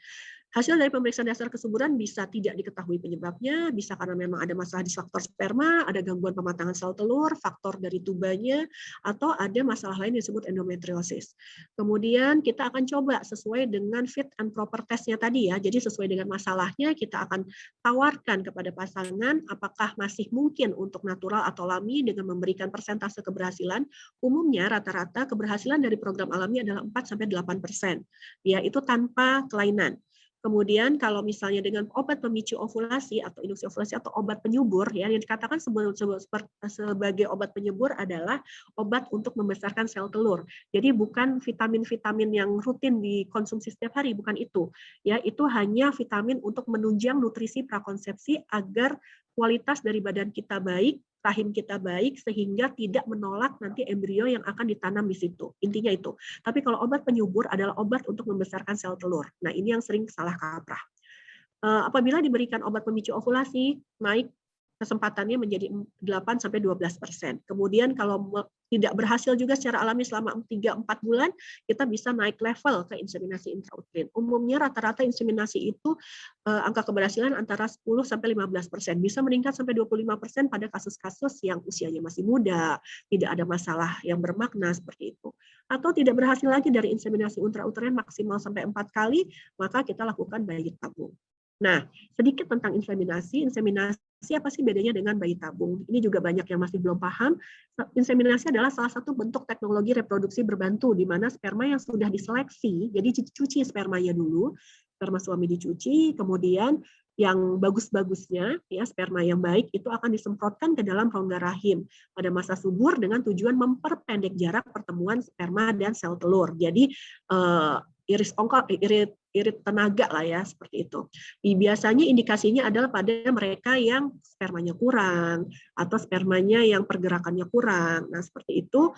Hasil dari pemeriksaan dasar kesuburan bisa tidak diketahui penyebabnya, bisa karena memang ada masalah di faktor sperma, ada gangguan pematangan sel telur, faktor dari tubanya, atau ada masalah lain yang disebut endometriosis. Kemudian kita akan coba sesuai dengan fit and proper test-nya tadi ya, jadi sesuai dengan masalahnya kita akan tawarkan kepada pasangan apakah masih mungkin untuk natural atau alami dengan memberikan persentase keberhasilan. Umumnya rata-rata keberhasilan dari program alami adalah 4-8%. Ya, itu tanpa kelainan. Kemudian kalau misalnya dengan obat pemicu ovulasi atau induksi ovulasi atau obat penyubur, ya yang dikatakan sebagai obat penyubur adalah obat untuk membesarkan sel telur. Jadi bukan vitamin-vitamin yang rutin dikonsumsi setiap hari, bukan itu. Ya, itu hanya vitamin untuk menunjang nutrisi prakonsepsi agar kualitas dari badan kita baik, rahim kita baik, sehingga tidak menolak nanti embrio yang akan ditanam di situ. Intinya itu. Tapi kalau obat penyubur adalah obat untuk membesarkan sel telur. Nah, ini yang sering salah kaprah. Apabila diberikan obat pemicu ovulasi, naik kesempatannya menjadi 8-12%. Kemudian kalau tidak berhasil juga secara alami selama 3-4 bulan, kita bisa naik level ke inseminasi intrauterin. Umumnya rata-rata inseminasi itu angka keberhasilan antara 10-15%. Bisa meningkat sampai 25% pada kasus-kasus yang usianya masih muda, tidak ada masalah yang bermakna seperti itu. Atau tidak berhasil lagi dari inseminasi intrauterin maksimal sampai 4 kali, maka kita lakukan bayi tabung. Nah, sedikit tentang inseminasi. Inseminasi apa sih bedanya dengan bayi tabung? Ini juga banyak yang masih belum paham. Inseminasi adalah salah satu bentuk teknologi reproduksi berbantu, di mana sperma yang sudah diseleksi, jadi dicuci spermanya dulu, sperma suami dicuci, kemudian yang bagus-bagusnya, ya sperma yang baik itu akan disemprotkan ke dalam rongga rahim pada masa subur dengan tujuan memperpendek jarak pertemuan sperma dan sel telur. Jadi irit tenaga lah ya, seperti itu. Biasanya indikasinya adalah pada mereka yang spermanya kurang atau spermanya yang pergerakannya kurang. Nah, seperti itu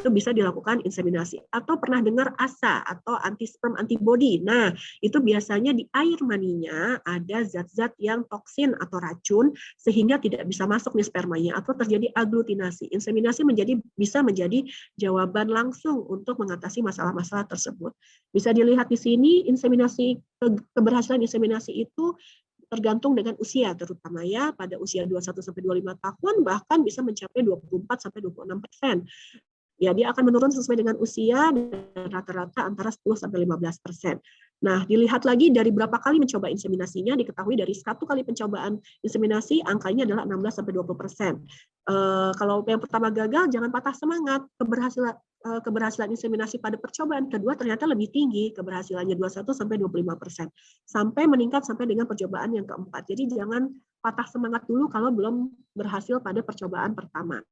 bisa dilakukan inseminasi. Atau pernah dengar ASA atau anti-sperm antibody. Nah, itu biasanya di air maninya ada zat-zat yang toksin atau racun sehingga tidak bisa masuk nih spermanya atau terjadi aglutinasi. Inseminasi bisa menjadi jawaban langsung untuk mengatasi masalah-masalah tersebut. Bisa dilihat di sini keberhasilan inseminasi itu tergantung dengan usia, terutama ya pada usia 21-25 tahun bahkan bisa mencapai 24-26%. Ya, dia akan menurun sesuai dengan usia dan rata-rata antara 10-15%. Nah, dilihat lagi dari berapa kali mencoba inseminasinya, diketahui dari 1 kali pencobaan inseminasi angkanya adalah 16-20%. Kalau yang pertama gagal, jangan patah semangat. Keberhasilan inseminasi pada percobaan kedua ternyata lebih tinggi, keberhasilannya 21-25%, sampai meningkat sampai dengan percobaan yang keempat. Jadi jangan patah semangat dulu kalau belum berhasil pada percobaan pertama.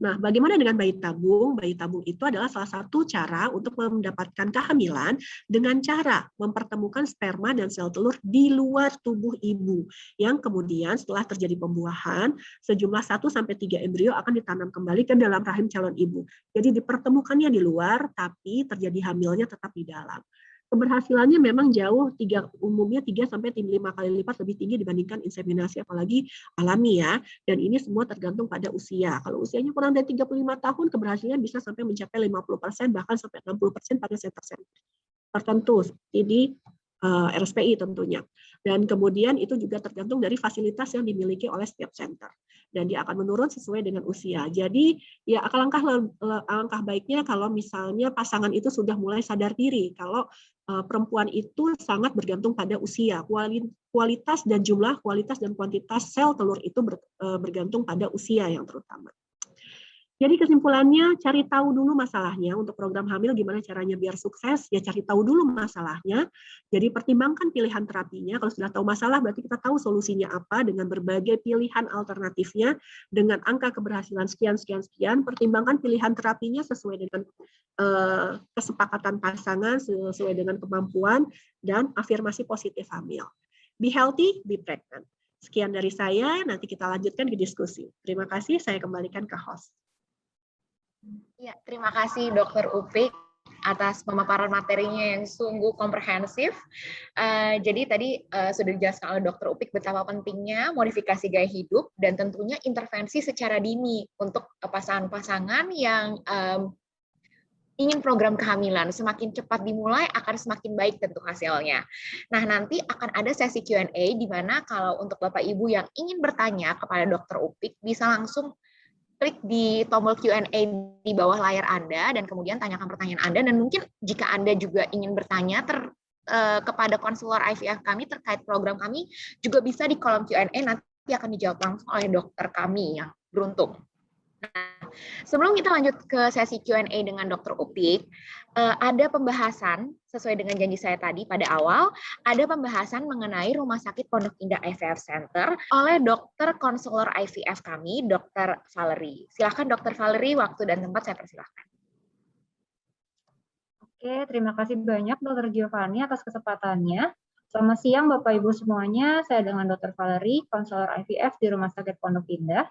Nah, bagaimana dengan bayi tabung? Bayi tabung itu adalah salah satu cara untuk mendapatkan kehamilan dengan cara mempertemukan sperma dan sel telur di luar tubuh ibu, yang kemudian setelah terjadi pembuahan, sejumlah 1-3 embrio akan ditanam kembali ke dalam rahim calon ibu. Jadi dipertemukannya di luar, tapi terjadi hamilnya tetap di dalam. Keberhasilannya memang umumnya 3-5 kali lipat lebih tinggi dibandingkan inseminasi apalagi alami ya. Dan ini semua tergantung pada usia. Kalau usianya kurang dari 35 tahun, keberhasilan bisa sampai mencapai 50%, bahkan sampai 60% pada center-center tertentu, seperti di RSPI tentunya. Dan kemudian itu juga tergantung dari fasilitas yang dimiliki oleh setiap center. Dan dia akan menurun sesuai dengan usia. Jadi ya alangkah baiknya kalau misalnya pasangan itu sudah mulai sadar diri kalau perempuan itu sangat bergantung pada usia. Kualitas dan kuantitas sel telur itu bergantung pada usia yang terutama. Jadi kesimpulannya, cari tahu dulu masalahnya untuk program hamil, gimana caranya biar sukses, ya cari tahu dulu masalahnya. Jadi pertimbangkan pilihan terapinya, kalau sudah tahu masalah berarti kita tahu solusinya apa dengan berbagai pilihan alternatifnya, dengan angka keberhasilan sekian, pertimbangkan pilihan terapinya sesuai dengan kesepakatan pasangan, sesuai dengan kemampuan, dan afirmasi positif hamil. Be healthy, be pregnant. Sekian dari saya, nanti kita lanjutkan ke diskusi. Terima kasih, saya kembalikan ke host. Ya, terima kasih Dr. Upik atas pemaparan materinya yang sungguh komprehensif. Jadi tadi sudah dijelaskan oleh Dr. Upik betapa pentingnya modifikasi gaya hidup dan tentunya intervensi secara dini untuk pasangan-pasangan yang ingin program kehamilan. Semakin cepat dimulai akan semakin baik tentu hasilnya. Nah, nanti akan ada sesi Q&A di mana kalau untuk Bapak Ibu yang ingin bertanya kepada Dr. Upik bisa langsung klik di tombol Q&A di bawah layar Anda dan kemudian tanyakan pertanyaan Anda, dan mungkin jika Anda juga ingin bertanya kepada konselor IVF kami terkait program kami juga bisa di kolom Q&A, nanti akan dijawab langsung oleh dokter kami yang beruntung. Nah, sebelum kita lanjut ke sesi Q&A dengan Dr. Upik, ada pembahasan sesuai dengan janji saya tadi pada awal, ada pembahasan mengenai Rumah Sakit Pondok Indah IVF Center oleh dokter konselor IVF kami, Dr. Valerie. Silakan Dr. Valerie, waktu dan tempat saya persilahkan. Oke, terima kasih banyak Dr. Giovanni atas kesempatannya. Selamat siang Bapak Ibu semuanya, saya dengan Dr. Valerie, konselor IVF di Rumah Sakit Pondok Indah.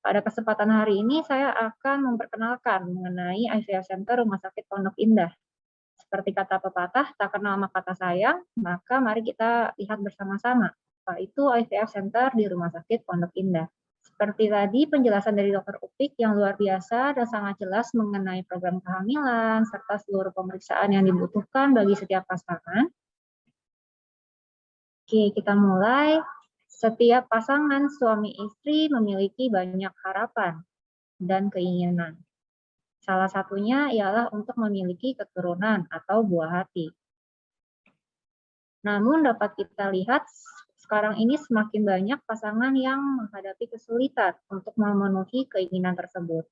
Pada kesempatan hari ini saya akan memperkenalkan mengenai IVF Center Rumah Sakit Pondok Indah. Seperti kata pepatah, tak kenal maka kata sayang, maka mari kita lihat bersama-sama, apa itu IVF Center di Rumah Sakit Pondok Indah. Seperti tadi penjelasan dari Dr. Upik yang luar biasa dan sangat jelas mengenai program kehamilan, serta seluruh pemeriksaan yang dibutuhkan bagi setiap pasangan. Oke, kita mulai. Setiap pasangan suami istri memiliki banyak harapan dan keinginan. Salah satunya ialah untuk memiliki keturunan atau buah hati. Namun dapat kita lihat sekarang ini semakin banyak pasangan yang menghadapi kesulitan untuk memenuhi keinginan tersebut.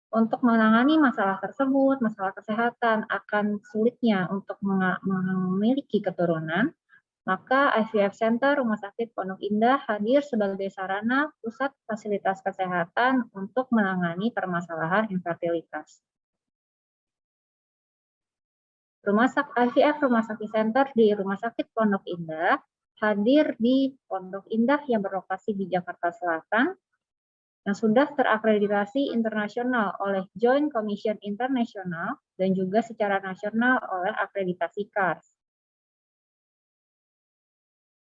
Untuk menangani masalah tersebut, masalah kesehatan akan sulitnya untuk memiliki keturunan, maka IVF Center Rumah Sakit Pondok Indah hadir sebagai sarana pusat fasilitas kesehatan untuk menangani permasalahan infertilitas. IVF Rumah Sakit Center di Rumah Sakit Pondok Indah hadir di Pondok Indah yang berlokasi di Jakarta Selatan, yang sudah terakreditasi internasional oleh Joint Commission International dan juga secara nasional oleh akreditasi CARS.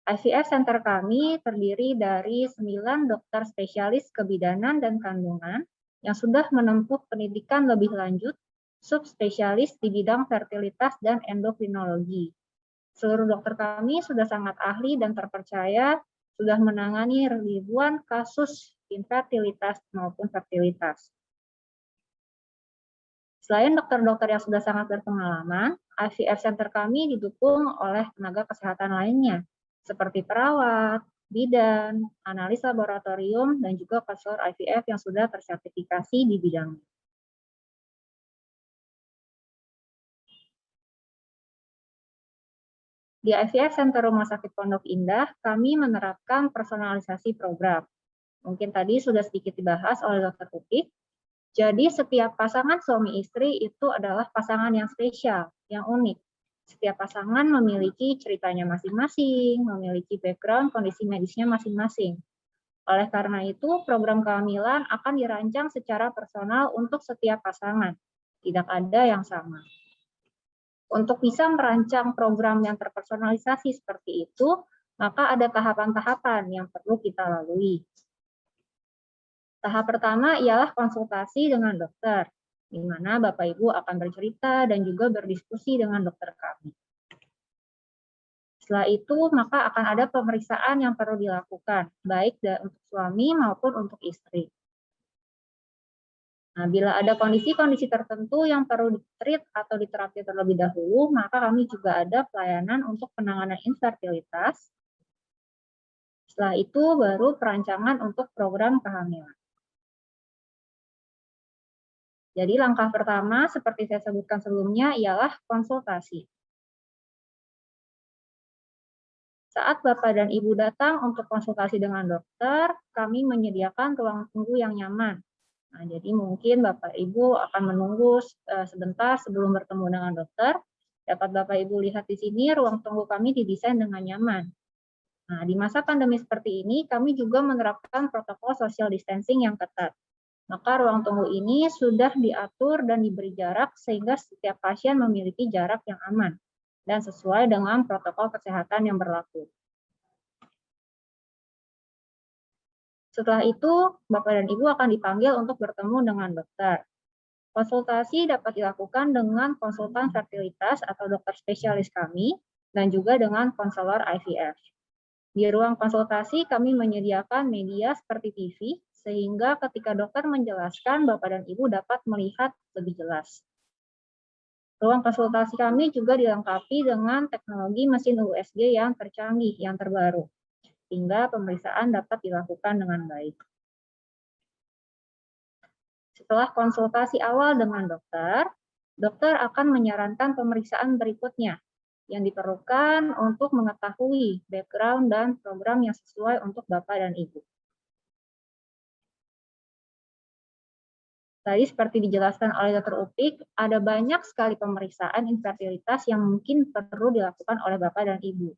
IVF Center kami terdiri dari 9 dokter spesialis kebidanan dan kandungan yang sudah menempuh pendidikan lebih lanjut, subspesialis di bidang fertilitas dan endokrinologi. Seluruh dokter kami sudah sangat ahli dan terpercaya, sudah menangani ribuan kasus infertilitas maupun fertilitas. Selain dokter-dokter yang sudah sangat berpengalaman, IVF Center kami didukung oleh tenaga kesehatan lainnya, seperti perawat, bidan, analis laboratorium, dan juga konselor IVF yang sudah tersertifikasi di bidangnya. Di IVF Center Rumah Sakit Pondok Indah, kami menerapkan personalisasi program. Mungkin tadi sudah sedikit dibahas oleh Dr. Upik. Jadi setiap pasangan suami istri itu adalah pasangan yang spesial, yang unik. Setiap pasangan memiliki ceritanya masing-masing, memiliki background kondisi medisnya masing-masing. Oleh karena itu, program kehamilan akan dirancang secara personal untuk setiap pasangan. Tidak ada yang sama. Untuk bisa merancang program yang terpersonalisasi seperti itu, maka ada tahapan-tahapan yang perlu kita lalui. Tahap pertama ialah konsultasi dengan dokter, di mana Bapak Ibu akan bercerita dan juga berdiskusi dengan dokter kami. Setelah itu, maka akan ada pemeriksaan yang perlu dilakukan, baik untuk suami maupun untuk istri. Nah, bila ada kondisi-kondisi tertentu yang perlu di-treat atau diterapi terlebih dahulu, maka kami juga ada pelayanan untuk penanganan infertilitas. Setelah itu, baru perancangan untuk program kehamilan. Jadi langkah pertama seperti saya sebutkan sebelumnya ialah konsultasi. Saat Bapak dan Ibu datang untuk konsultasi dengan dokter, kami menyediakan ruang tunggu yang nyaman. Nah, jadi mungkin Bapak Ibu akan menunggu sebentar sebelum bertemu dengan dokter. Dapat Bapak Ibu lihat di sini ruang tunggu kami didesain dengan nyaman. Nah, di masa pandemi seperti ini, kami juga menerapkan protokol social distancing yang ketat. Maka ruang tunggu ini sudah diatur dan diberi jarak sehingga setiap pasien memiliki jarak yang aman dan sesuai dengan protokol kesehatan yang berlaku. Setelah itu, Bapak dan Ibu akan dipanggil untuk bertemu dengan dokter. Konsultasi dapat dilakukan dengan konsultan fertilitas atau dokter spesialis kami dan juga dengan konselor IVF. Di ruang konsultasi kami menyediakan media seperti TV, sehingga ketika dokter menjelaskan, Bapak dan Ibu dapat melihat lebih jelas. Ruang konsultasi kami juga dilengkapi dengan teknologi mesin USG yang tercanggih, yang terbaru, sehingga pemeriksaan dapat dilakukan dengan baik. Setelah konsultasi awal dengan dokter, dokter akan menyarankan pemeriksaan berikutnya, yang diperlukan untuk mengetahui background dan program yang sesuai untuk Bapak dan Ibu. Tadi seperti dijelaskan oleh Dr. Upik, ada banyak sekali pemeriksaan infertilitas yang mungkin perlu dilakukan oleh Bapak dan Ibu.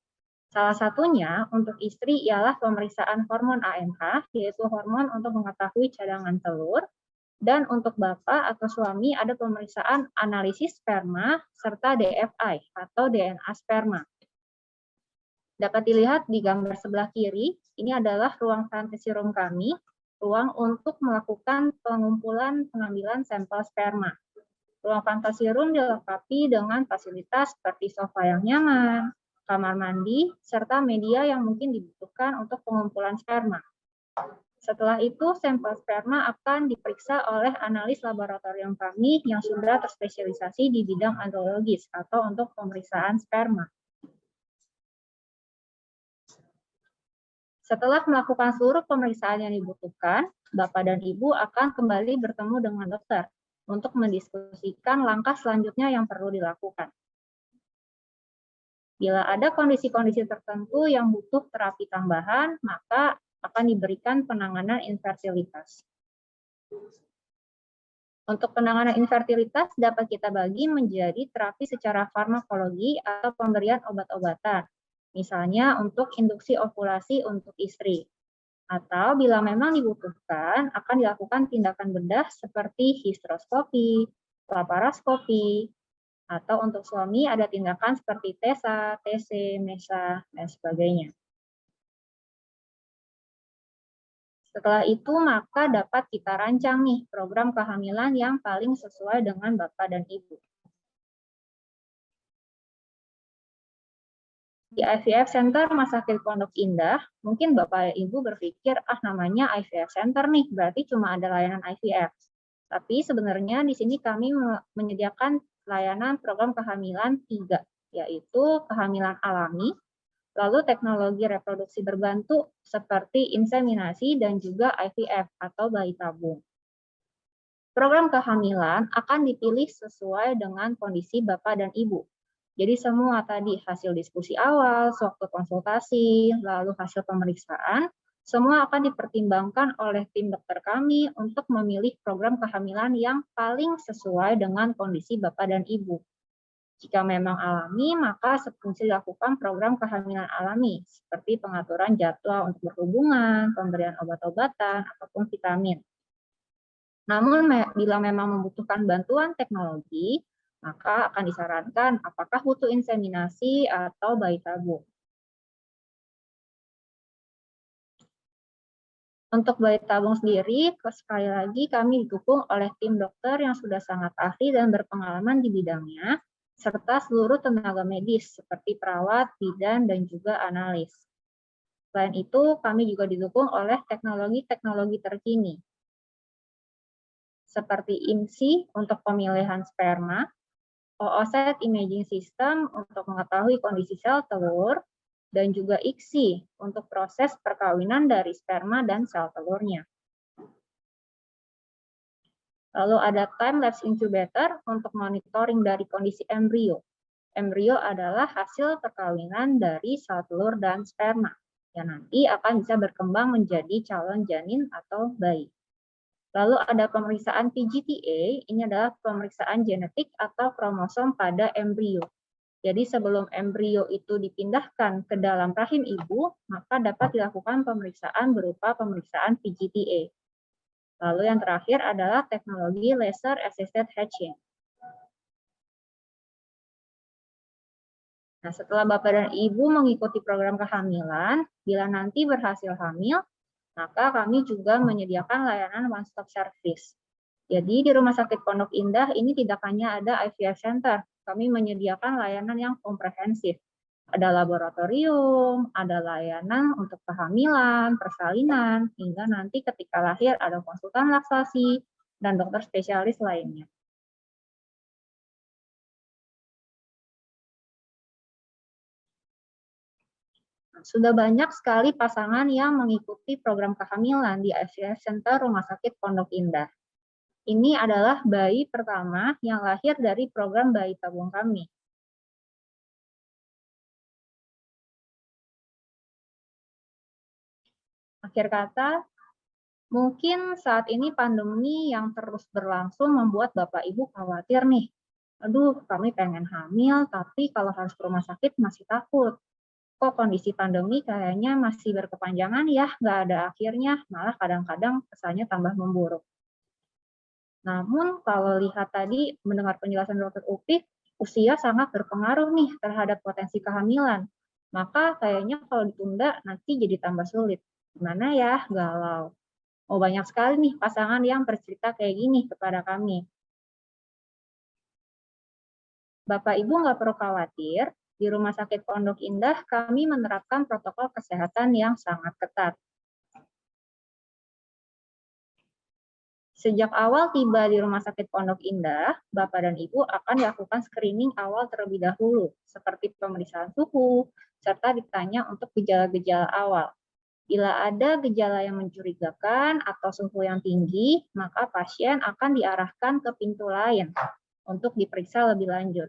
Salah satunya untuk istri ialah pemeriksaan hormon AMH, yaitu hormon untuk mengetahui cadangan telur, dan untuk Bapak atau suami ada pemeriksaan analisis sperma serta DFI atau DNA sperma. Dapat dilihat di gambar sebelah kiri, ini adalah ruang fantasy room kami, ruang untuk melakukan pengumpulan pengambilan sampel sperma. Ruang fantasi room dilengkapi dengan fasilitas seperti sofa yang nyaman, kamar mandi, serta media yang mungkin dibutuhkan untuk pengumpulan sperma. Setelah itu, sampel sperma akan diperiksa oleh analis laboratorium kami yang sudah terspesialisasi di bidang andrologis atau untuk pemeriksaan sperma. Setelah melakukan seluruh pemeriksaan yang dibutuhkan, Bapak dan Ibu akan kembali bertemu dengan dokter untuk mendiskusikan langkah selanjutnya yang perlu dilakukan. Bila ada kondisi-kondisi tertentu yang butuh terapi tambahan, maka akan diberikan penanganan infertilitas. Untuk penanganan infertilitas dapat kita bagi menjadi terapi secara farmakologi atau pemberian obat-obatan. Misalnya untuk induksi ovulasi untuk istri. Atau bila memang dibutuhkan, akan dilakukan tindakan bedah seperti histeroskopi, laparoskopi, atau untuk suami ada tindakan seperti TESA, TC, MESA, dan sebagainya. Setelah itu, maka dapat kita rancang nih program kehamilan yang paling sesuai dengan Bapak dan Ibu. Di IVF Center Rumah Sakit Pondok Indah, mungkin Bapak dan Ibu berpikir, namanya IVF Center nih, berarti cuma ada layanan IVF. Tapi sebenarnya di sini kami menyediakan layanan program kehamilan 3, yaitu kehamilan alami, lalu teknologi reproduksi berbantu seperti inseminasi dan juga IVF atau bayi tabung. Program kehamilan akan dipilih sesuai dengan kondisi Bapak dan Ibu. Jadi semua tadi hasil diskusi awal, sewaktu konsultasi, lalu hasil pemeriksaan, semua akan dipertimbangkan oleh tim dokter kami untuk memilih program kehamilan yang paling sesuai dengan kondisi Bapak dan Ibu. Jika memang alami, maka mesti dilakukan program kehamilan alami, seperti pengaturan jadwal untuk berhubungan, pemberian obat-obatan, ataupun vitamin. Namun, bila memang membutuhkan bantuan teknologi, maka akan disarankan apakah butuh inseminasi atau bayi tabung. Untuk bayi tabung sendiri, sekali lagi kami didukung oleh tim dokter yang sudah sangat ahli dan berpengalaman di bidangnya, serta seluruh tenaga medis seperti perawat, bidan, dan juga analis. Selain itu, kami juga didukung oleh teknologi-teknologi terkini, seperti IMSI untuk pemilihan sperma, oocyte imaging system untuk mengetahui kondisi sel telur, dan juga ICSI untuk proses perkawinan dari sperma dan sel telurnya. Lalu ada time-lapse incubator untuk monitoring dari kondisi embrio. Embrio adalah hasil perkawinan dari sel telur dan sperma, yang nanti akan bisa berkembang menjadi calon janin atau bayi. Lalu ada pemeriksaan PGTA, ini adalah pemeriksaan genetik atau kromosom pada embrio. Jadi sebelum embrio itu dipindahkan ke dalam rahim ibu, maka dapat dilakukan pemeriksaan berupa pemeriksaan PGTA. Lalu yang terakhir adalah teknologi laser assisted hatching. Nah, setelah Bapak dan Ibu mengikuti program kehamilan, bila nanti berhasil hamil, maka kami juga menyediakan layanan one-stop service. Jadi di Rumah Sakit Pondok Indah ini tidak hanya ada IVF Center, kami menyediakan layanan yang komprehensif. Ada laboratorium, ada layanan untuk kehamilan, persalinan, hingga nanti ketika lahir ada konsultan laktasi, dan dokter spesialis lainnya. Sudah banyak sekali pasangan yang mengikuti program kehamilan di IVF Center Rumah Sakit Pondok Indah. Ini adalah bayi pertama yang lahir dari program bayi tabung kami. Akhir kata, Mungkin saat ini pandemi yang terus berlangsung membuat Bapak Ibu khawatir nih. Aduh, kami pengen hamil, tapi kalau harus ke rumah sakit masih takut. Kok kondisi pandemi kayaknya masih berkepanjangan ya, nggak ada akhirnya, malah kadang-kadang kesannya tambah memburuk. Namun kalau lihat tadi, mendengar penjelasan Dokter Upik, usia sangat berpengaruh nih terhadap potensi kehamilan. Maka kayaknya kalau ditunda nanti jadi tambah sulit. Gimana ya, galau. Oh, banyak sekali nih pasangan yang bercerita kayak gini kepada kami. Bapak Ibu nggak perlu khawatir, di Rumah Sakit Pondok Indah kami menerapkan protokol kesehatan yang sangat ketat. Sejak awal tiba di Rumah Sakit Pondok Indah, Bapak dan Ibu akan dilakukan screening awal terlebih dahulu, seperti pemeriksaan suhu, serta ditanya untuk gejala-gejala awal. Bila ada gejala yang mencurigakan atau suhu yang tinggi, maka pasien akan diarahkan ke pintu lain untuk diperiksa lebih lanjut.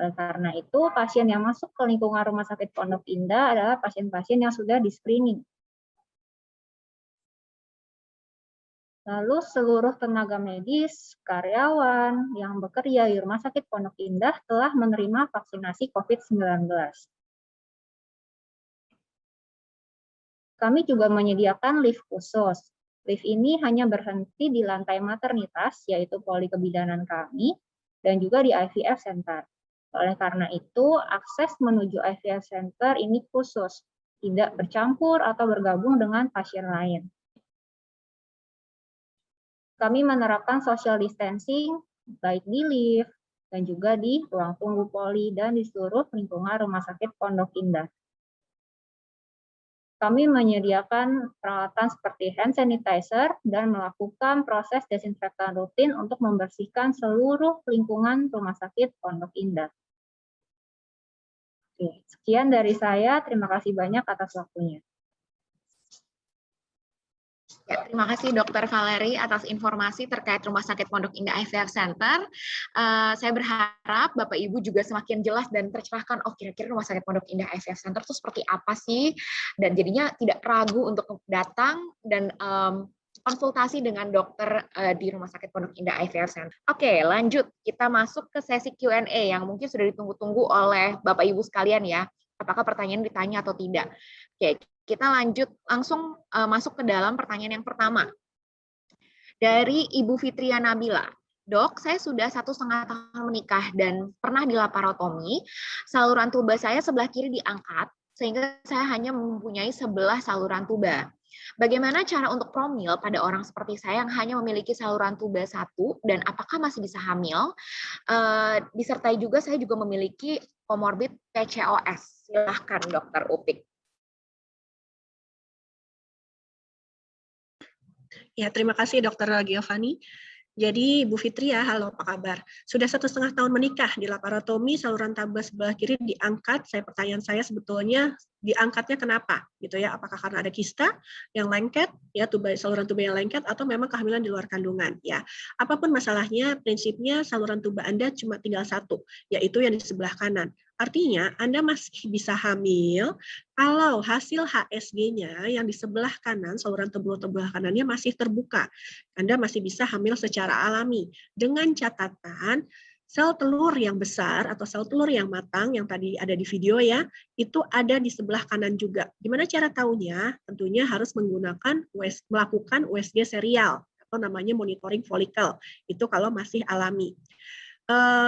Oleh karena itu, pasien yang masuk ke lingkungan Rumah Sakit Pondok Indah adalah pasien-pasien yang sudah di-screening. Lalu seluruh tenaga medis, karyawan yang bekerja di Rumah Sakit Pondok Indah telah menerima vaksinasi COVID-19. Kami juga menyediakan lift khusus. Lift ini hanya berhenti di lantai maternitas, yaitu poli kebidanan kami, dan juga di IVF Center. Oleh karena itu, akses menuju IVF Center ini khusus, tidak bercampur atau bergabung dengan pasien lain. Kami menerapkan social distancing, baik di lift, dan juga di ruang tunggu poli dan di seluruh lingkungan Rumah Sakit Pondok Indah. Kami menyediakan peralatan seperti hand sanitizer dan melakukan proses desinfektan rutin untuk membersihkan seluruh lingkungan Rumah Sakit Pondok Indah. Oke, sekian dari saya. Terima kasih banyak atas waktunya. Ya, terima kasih Dr. Valeri atas informasi terkait Rumah Sakit Pondok Indah IVF Center. Saya berharap Bapak Ibu juga semakin jelas dan tercerahkan, oh kira-kira Rumah Sakit Pondok Indah IVF Center itu seperti apa sih? Dan jadinya tidak ragu untuk datang dan konsultasi dengan dokter di Rumah Sakit Pondok Indah IVF Center. Oke, lanjut. Kita masuk ke sesi Q&A yang mungkin sudah ditunggu-tunggu oleh Bapak Ibu sekalian ya. Apakah pertanyaan ditanya atau tidak? Oke, kita lanjut langsung masuk ke dalam pertanyaan yang pertama. Dari Ibu Fitria Nabila. Dok, saya sudah 1,5 tahun menikah dan pernah di laparotomi. Saluran tuba saya sebelah kiri diangkat, sehingga saya hanya mempunyai sebelah saluran tuba. Bagaimana cara untuk promil pada orang seperti saya yang hanya memiliki saluran tuba 1 dan apakah masih bisa hamil? Disertai juga saya juga memiliki komorbid PCOS. Silahkan Dokter Upik. Ya, terima kasih Dr. Giovanni. Jadi Bu Fitria, halo apa kabar? Sudah 1,5 tahun menikah, di laparotomi saluran tuba sebelah kiri diangkat. Pertanyaan saya sebetulnya diangkatnya kenapa? Gitu ya? Apakah karena ada kista yang lengket, ya saluran tuba yang lengket, atau memang kehamilan di luar kandungan? Ya, apapun masalahnya, prinsipnya saluran tuba Anda cuma tinggal 1, yaitu yang di sebelah kanan. Artinya Anda masih bisa hamil kalau hasil HSG-nya yang di sebelah kanan, saluran tubuh kanannya masih terbuka. Anda masih bisa hamil secara alami. Dengan catatan, sel telur yang besar atau sel telur yang matang, yang tadi ada di video ya, itu ada di sebelah kanan juga. Gimana cara tahunya? Tentunya harus melakukan USG serial, atau namanya monitoring folikel. Itu kalau masih alami.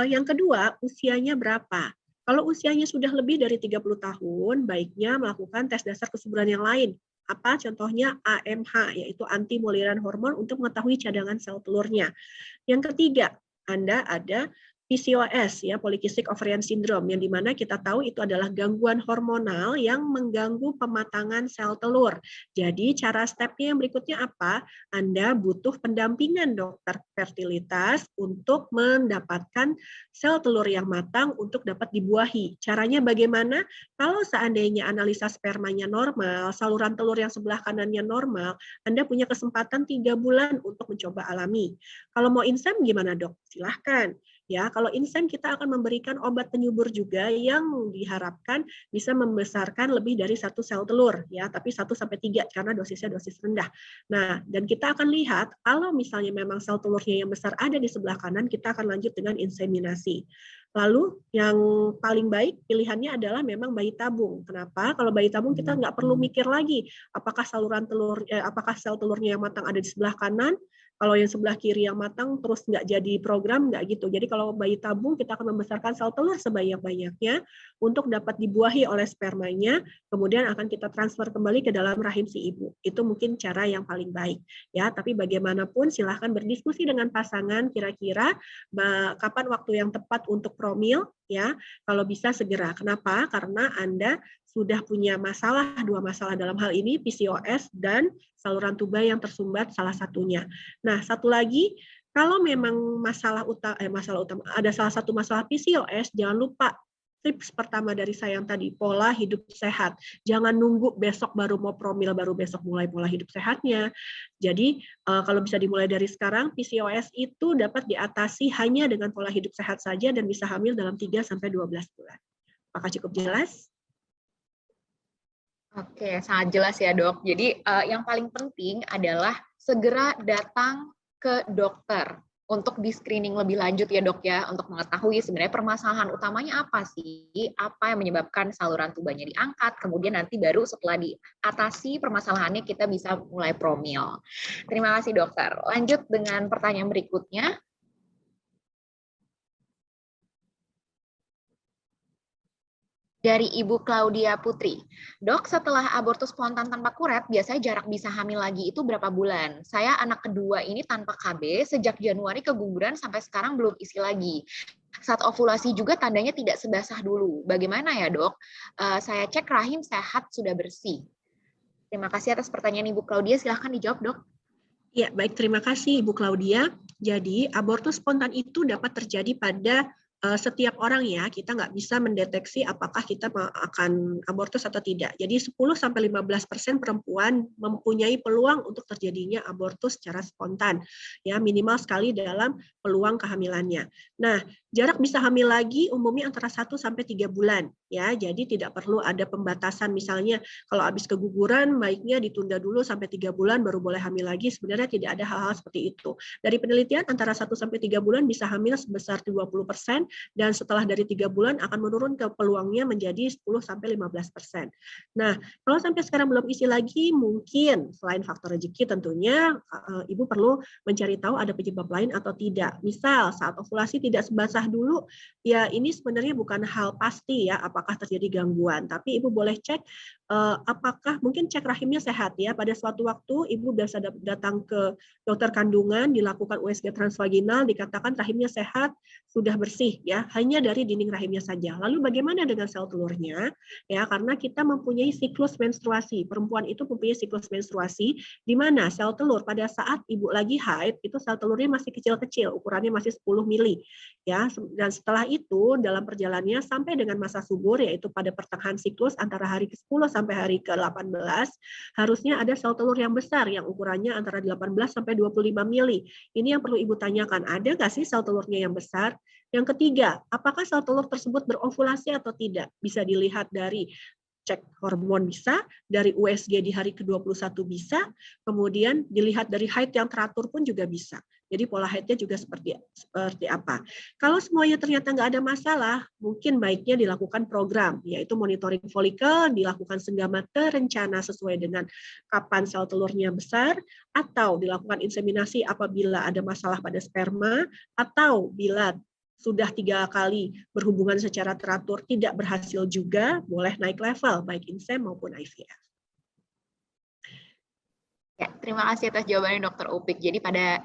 Yang kedua, usianya berapa? Kalau usianya sudah lebih dari 30 tahun, baiknya melakukan tes dasar kesuburan yang lain. Apa contohnya? AMH, yaitu anti-moliran hormon untuk mengetahui cadangan sel telurnya. Yang ketiga, Anda ada PCOS, ya, Polycystic Ovarian Syndrome, yang dimana kita tahu itu adalah gangguan hormonal yang mengganggu pematangan sel telur. Jadi cara stepnya yang berikutnya apa? Anda butuh pendampingan dokter fertilitas untuk mendapatkan sel telur yang matang untuk dapat dibuahi. Caranya bagaimana? Kalau seandainya analisa spermanya normal, saluran telur yang sebelah kanannya normal, Anda punya kesempatan 3 bulan untuk mencoba alami. Kalau mau insem gimana dok? Silahkan. Ya, kalau insen kita akan memberikan obat penyubur juga yang diharapkan bisa membesarkan lebih dari 1 sel telur, ya, tapi 1-3 karena dosisnya dosis rendah. Nah, dan kita akan lihat kalau misalnya memang sel telurnya yang besar ada di sebelah kanan, kita akan lanjut dengan inseminasi. Lalu yang paling baik pilihannya adalah memang bayi tabung. Kenapa? Kalau bayi tabung kita nggak perlu mikir lagi apakah apakah sel telurnya yang matang ada di sebelah kanan. Kalau yang sebelah kiri yang matang terus nggak jadi program, nggak gitu. Jadi kalau bayi tabung kita akan membesarkan sel telur sebanyak-banyaknya untuk dapat dibuahi oleh spermanya, kemudian akan kita transfer kembali ke dalam rahim si ibu. Itu mungkin cara yang paling baik. Ya, tapi bagaimanapun silahkan berdiskusi dengan pasangan kira-kira kapan waktu yang tepat untuk promil, ya. Kalau bisa segera. Kenapa? Karena Anda sudah punya dua masalah dalam hal ini, PCOS dan saluran tuba yang tersumbat salah satunya. Nah, satu lagi, kalau memang masalah utama ada salah satu masalah PCOS, jangan lupa tips pertama dari saya yang tadi, pola hidup sehat. Jangan nunggu besok baru mau promil, baru besok mulai pola hidup sehatnya. Jadi kalau bisa dimulai dari sekarang, PCOS itu dapat diatasi hanya dengan pola hidup sehat saja dan bisa hamil dalam 3-12 bulan. Apakah cukup jelas? Oke, sangat jelas ya dok. Jadi yang paling penting adalah segera datang ke dokter untuk di-screening lebih lanjut ya dok ya, untuk mengetahui sebenarnya permasalahan utamanya apa sih, apa yang menyebabkan saluran tubanya diangkat, kemudian nanti baru setelah diatasi permasalahannya kita bisa mulai promil. Terima kasih dokter. Lanjut dengan pertanyaan berikutnya. Dari Ibu Claudia Putri. Dok, setelah abortus spontan tanpa kuret, biasanya jarak bisa hamil lagi itu berapa bulan? Saya anak kedua ini tanpa KB, sejak Januari keguguran sampai sekarang belum isi lagi. Saat ovulasi juga tandanya tidak sebasah dulu. Bagaimana ya dok? Saya cek rahim sehat, sudah bersih. Terima kasih atas pertanyaan Ibu Claudia, silahkan dijawab dok. Ya, baik, terima kasih Ibu Claudia. Jadi, abortus spontan itu dapat terjadi pada setiap orang ya, kita nggak bisa mendeteksi apakah kita akan abortus atau tidak. Jadi 10-15% perempuan mempunyai peluang untuk terjadinya abortus secara spontan, ya minimal sekali dalam peluang kehamilannya. Nah, jarak bisa hamil lagi umumnya antara 1-3 bulan, ya. Jadi tidak perlu ada pembatasan, misalnya kalau habis keguguran baiknya ditunda dulu sampai 3 bulan baru boleh hamil lagi. Sebenarnya tidak ada hal-hal seperti itu. Dari penelitian antara 1-3 bulan bisa hamil sebesar 20%. Dan setelah dari 3 bulan akan menurun ke peluangnya menjadi 10-15%. Nah, kalau sampai sekarang belum isi lagi, mungkin selain faktor rezeki tentunya Ibu perlu mencari tahu ada penyebab lain atau tidak. Misal saat ovulasi tidak sebasah dulu, ya ini sebenarnya bukan hal pasti ya apakah terjadi gangguan, tapi Ibu boleh cek apakah mungkin cek rahimnya sehat ya. Pada suatu waktu Ibu biasa datang ke dokter kandungan, dilakukan USG transvaginal, dikatakan rahimnya sehat, sudah bersih ya, hanya dari dinding rahimnya saja. Lalu bagaimana dengan sel telurnya? Ya, karena kita mempunyai siklus menstruasi. Perempuan itu mempunyai siklus menstruasi di mana sel telur pada saat ibu lagi haid itu sel telurnya masih kecil-kecil, ukurannya masih 10 mili. Ya, dan setelah itu dalam perjalanannya sampai dengan masa subur yaitu pada pertengahan siklus antara hari ke-10 sampai hari ke-18 harusnya ada sel telur yang besar yang ukurannya antara 18 sampai 25 mili. Ini yang perlu Ibu tanyakan, ada nggak sih sel telurnya yang besar? Yang ketiga, apakah sel telur tersebut berovulasi atau tidak? Bisa dilihat dari cek hormon bisa, dari USG di hari ke-21 bisa, kemudian dilihat dari haid yang teratur pun juga bisa. Jadi pola haidnya juga seperti apa. Kalau semuanya ternyata nggak ada masalah, mungkin baiknya dilakukan program, yaitu monitoring folikel, dilakukan senggama terencana sesuai dengan kapan sel telurnya besar, atau dilakukan inseminasi apabila ada masalah pada sperma, atau bila sudah 3 kali berhubungan secara teratur tidak berhasil juga, boleh naik level, baik insem maupun IVF. Ya, terima kasih atas jawabannya Dr. Upik. Jadi pada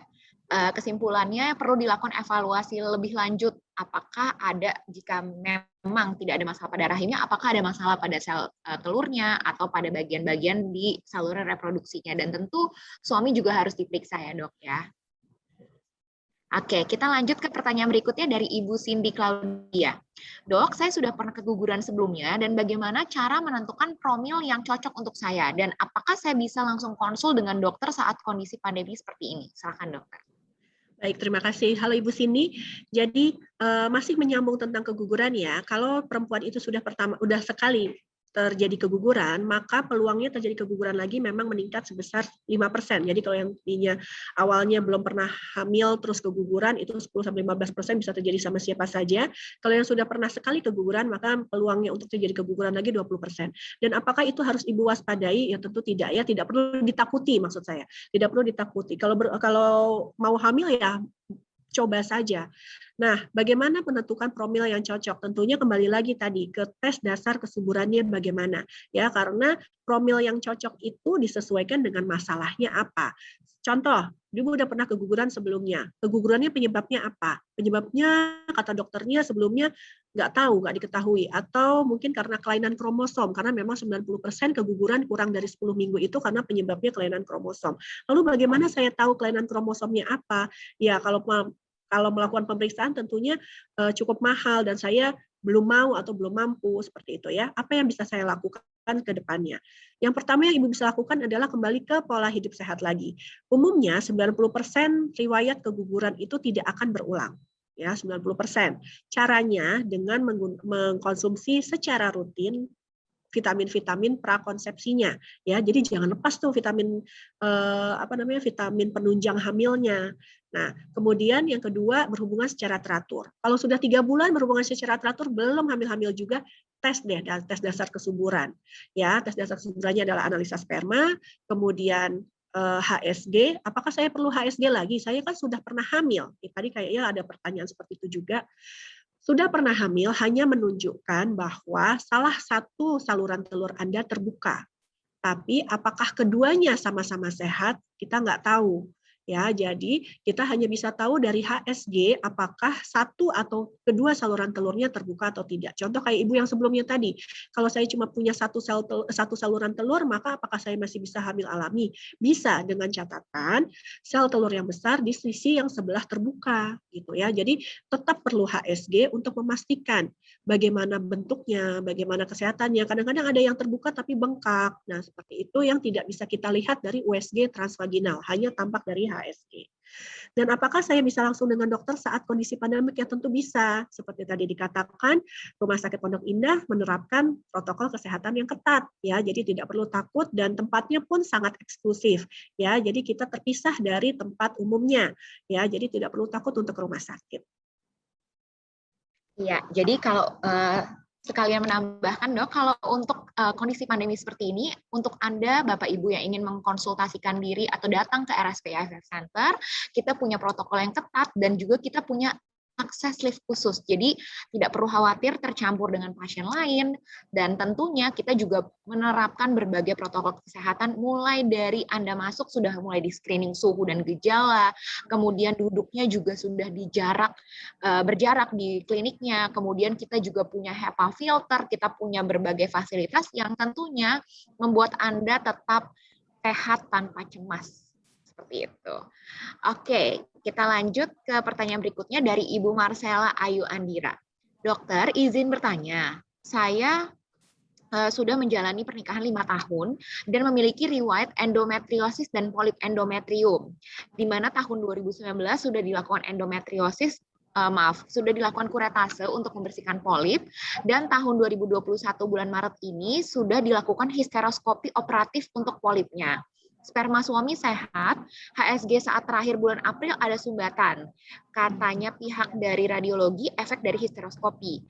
kesimpulannya perlu dilakukan evaluasi lebih lanjut. Apakah ada, jika memang tidak ada masalah pada rahimnya, apakah ada masalah pada sel telurnya atau pada bagian-bagian di saluran reproduksinya. Dan tentu suami juga harus diperiksa ya dok ya. Oke, kita lanjut ke pertanyaan berikutnya dari Ibu Cindy Claudia. Dok, saya sudah pernah keguguran sebelumnya dan bagaimana cara menentukan promil yang cocok untuk saya? Dan apakah saya bisa langsung konsul dengan dokter saat kondisi pandemi seperti ini? Silakan dokter. Baik, terima kasih. Halo Ibu Cindy. Jadi masih menyambung tentang keguguran ya. Kalau perempuan itu sudah sekali terjadi keguguran, maka peluangnya terjadi keguguran lagi memang meningkat sebesar 5%. Jadi kalau yang awalnya belum pernah hamil terus keguguran, itu 10-15% bisa terjadi sama siapa saja. Kalau yang sudah pernah sekali keguguran, maka peluangnya untuk terjadi keguguran lagi 20%. Dan apakah itu harus Ibu waspadai? Ya tentu tidak ya, tidak perlu ditakuti maksud saya. Tidak perlu ditakuti. Kalau mau hamil ya coba saja. Nah, bagaimana menentukan promil yang cocok? Tentunya kembali lagi tadi ke tes dasar kesuburannya bagaimana. Ya, karena promil yang cocok itu disesuaikan dengan masalahnya apa. Contoh, Ibu udah pernah keguguran sebelumnya. Kegugurannya penyebabnya apa? Penyebabnya kata dokternya sebelumnya nggak tahu, nggak diketahui. Atau mungkin karena kelainan kromosom, karena memang 90% keguguran kurang dari 10 minggu itu karena penyebabnya kelainan kromosom. Lalu bagaimana saya tahu kelainan kromosomnya apa? Ya, kalau melakukan pemeriksaan tentunya cukup mahal dan saya belum mau atau belum mampu seperti itu ya. Apa yang bisa saya lakukan ke depannya? Yang pertama yang Ibu bisa lakukan adalah kembali ke pola hidup sehat lagi. Umumnya 90% riwayat keguguran itu tidak akan berulang. Ya, 90%. Caranya dengan mengkonsumsi secara rutin vitamin-vitamin prakonsepsinya ya. Jadi jangan lepas tuh vitamin vitamin penunjang hamilnya. Nah, kemudian yang kedua berhubungan secara teratur. Kalau sudah 3 bulan berhubungan secara teratur belum hamil-hamil juga, tes deh, tes dasar kesuburan. Ya, tes dasar kesuburannya adalah analisa sperma, kemudian HSG. Apakah saya perlu HSG lagi? Saya kan sudah pernah hamil. Tadi kayaknya ada pertanyaan seperti itu juga. Sudah pernah hamil hanya menunjukkan bahwa salah satu saluran telur Anda terbuka. Tapi apakah keduanya sama-sama sehat, kita nggak tahu. Ya, jadi kita hanya bisa tahu dari HSG apakah satu atau kedua saluran telurnya terbuka atau tidak. Contoh kayak Ibu yang sebelumnya tadi, kalau saya cuma punya satu saluran telur, maka apakah saya masih bisa hamil alami? Bisa, dengan catatan sel telur yang besar di sisi yang sebelah terbuka, gitu ya. Jadi tetap perlu HSG untuk memastikan bagaimana bentuknya, bagaimana kesehatannya. Kadang-kadang ada yang terbuka tapi bengkak. Nah, seperti itu yang tidak bisa kita lihat dari USG transvaginal, hanya tampak dari HSG. Dan apakah saya bisa langsung dengan dokter saat kondisi pandemik? Ya tentu bisa. Seperti tadi dikatakan, Rumah Sakit Pondok Indah menerapkan protokol kesehatan yang ketat, ya. Jadi tidak perlu takut dan tempatnya pun sangat eksklusif, ya. Jadi kita terpisah dari tempat umumnya, ya. Jadi tidak perlu takut untuk ke rumah sakit. Iya, jadi kalau sekalian menambahkan dok, kalau untuk kondisi pandemi seperti ini, untuk Anda Bapak Ibu yang ingin mengkonsultasikan diri atau datang ke RSPI IVF Center, kita punya protokol yang ketat dan juga kita punya akses lift khusus. Jadi tidak perlu khawatir tercampur dengan pasien lain dan tentunya kita juga menerapkan berbagai protokol kesehatan mulai dari Anda masuk sudah mulai di screening suhu dan gejala, kemudian duduknya juga sudah berjarak di kliniknya, kemudian kita juga punya HEPA filter, kita punya berbagai fasilitas yang tentunya membuat Anda tetap sehat tanpa cemas. Seperti itu. Oke, kita lanjut ke pertanyaan berikutnya dari Ibu Marcella Ayu Andira. Dokter, izin bertanya. Saya sudah menjalani pernikahan 5 tahun dan memiliki riwayat endometriosis dan polip endometrium. Di mana tahun 2019 sudah dilakukan sudah dilakukan kuretase untuk membersihkan polip dan tahun 2021 bulan Maret ini sudah dilakukan histeroskopi operatif untuk polipnya. Sperma suami sehat, HSG saat terakhir bulan April ada sumbatan. Katanya pihak dari radiologi efek dari histeroskopi.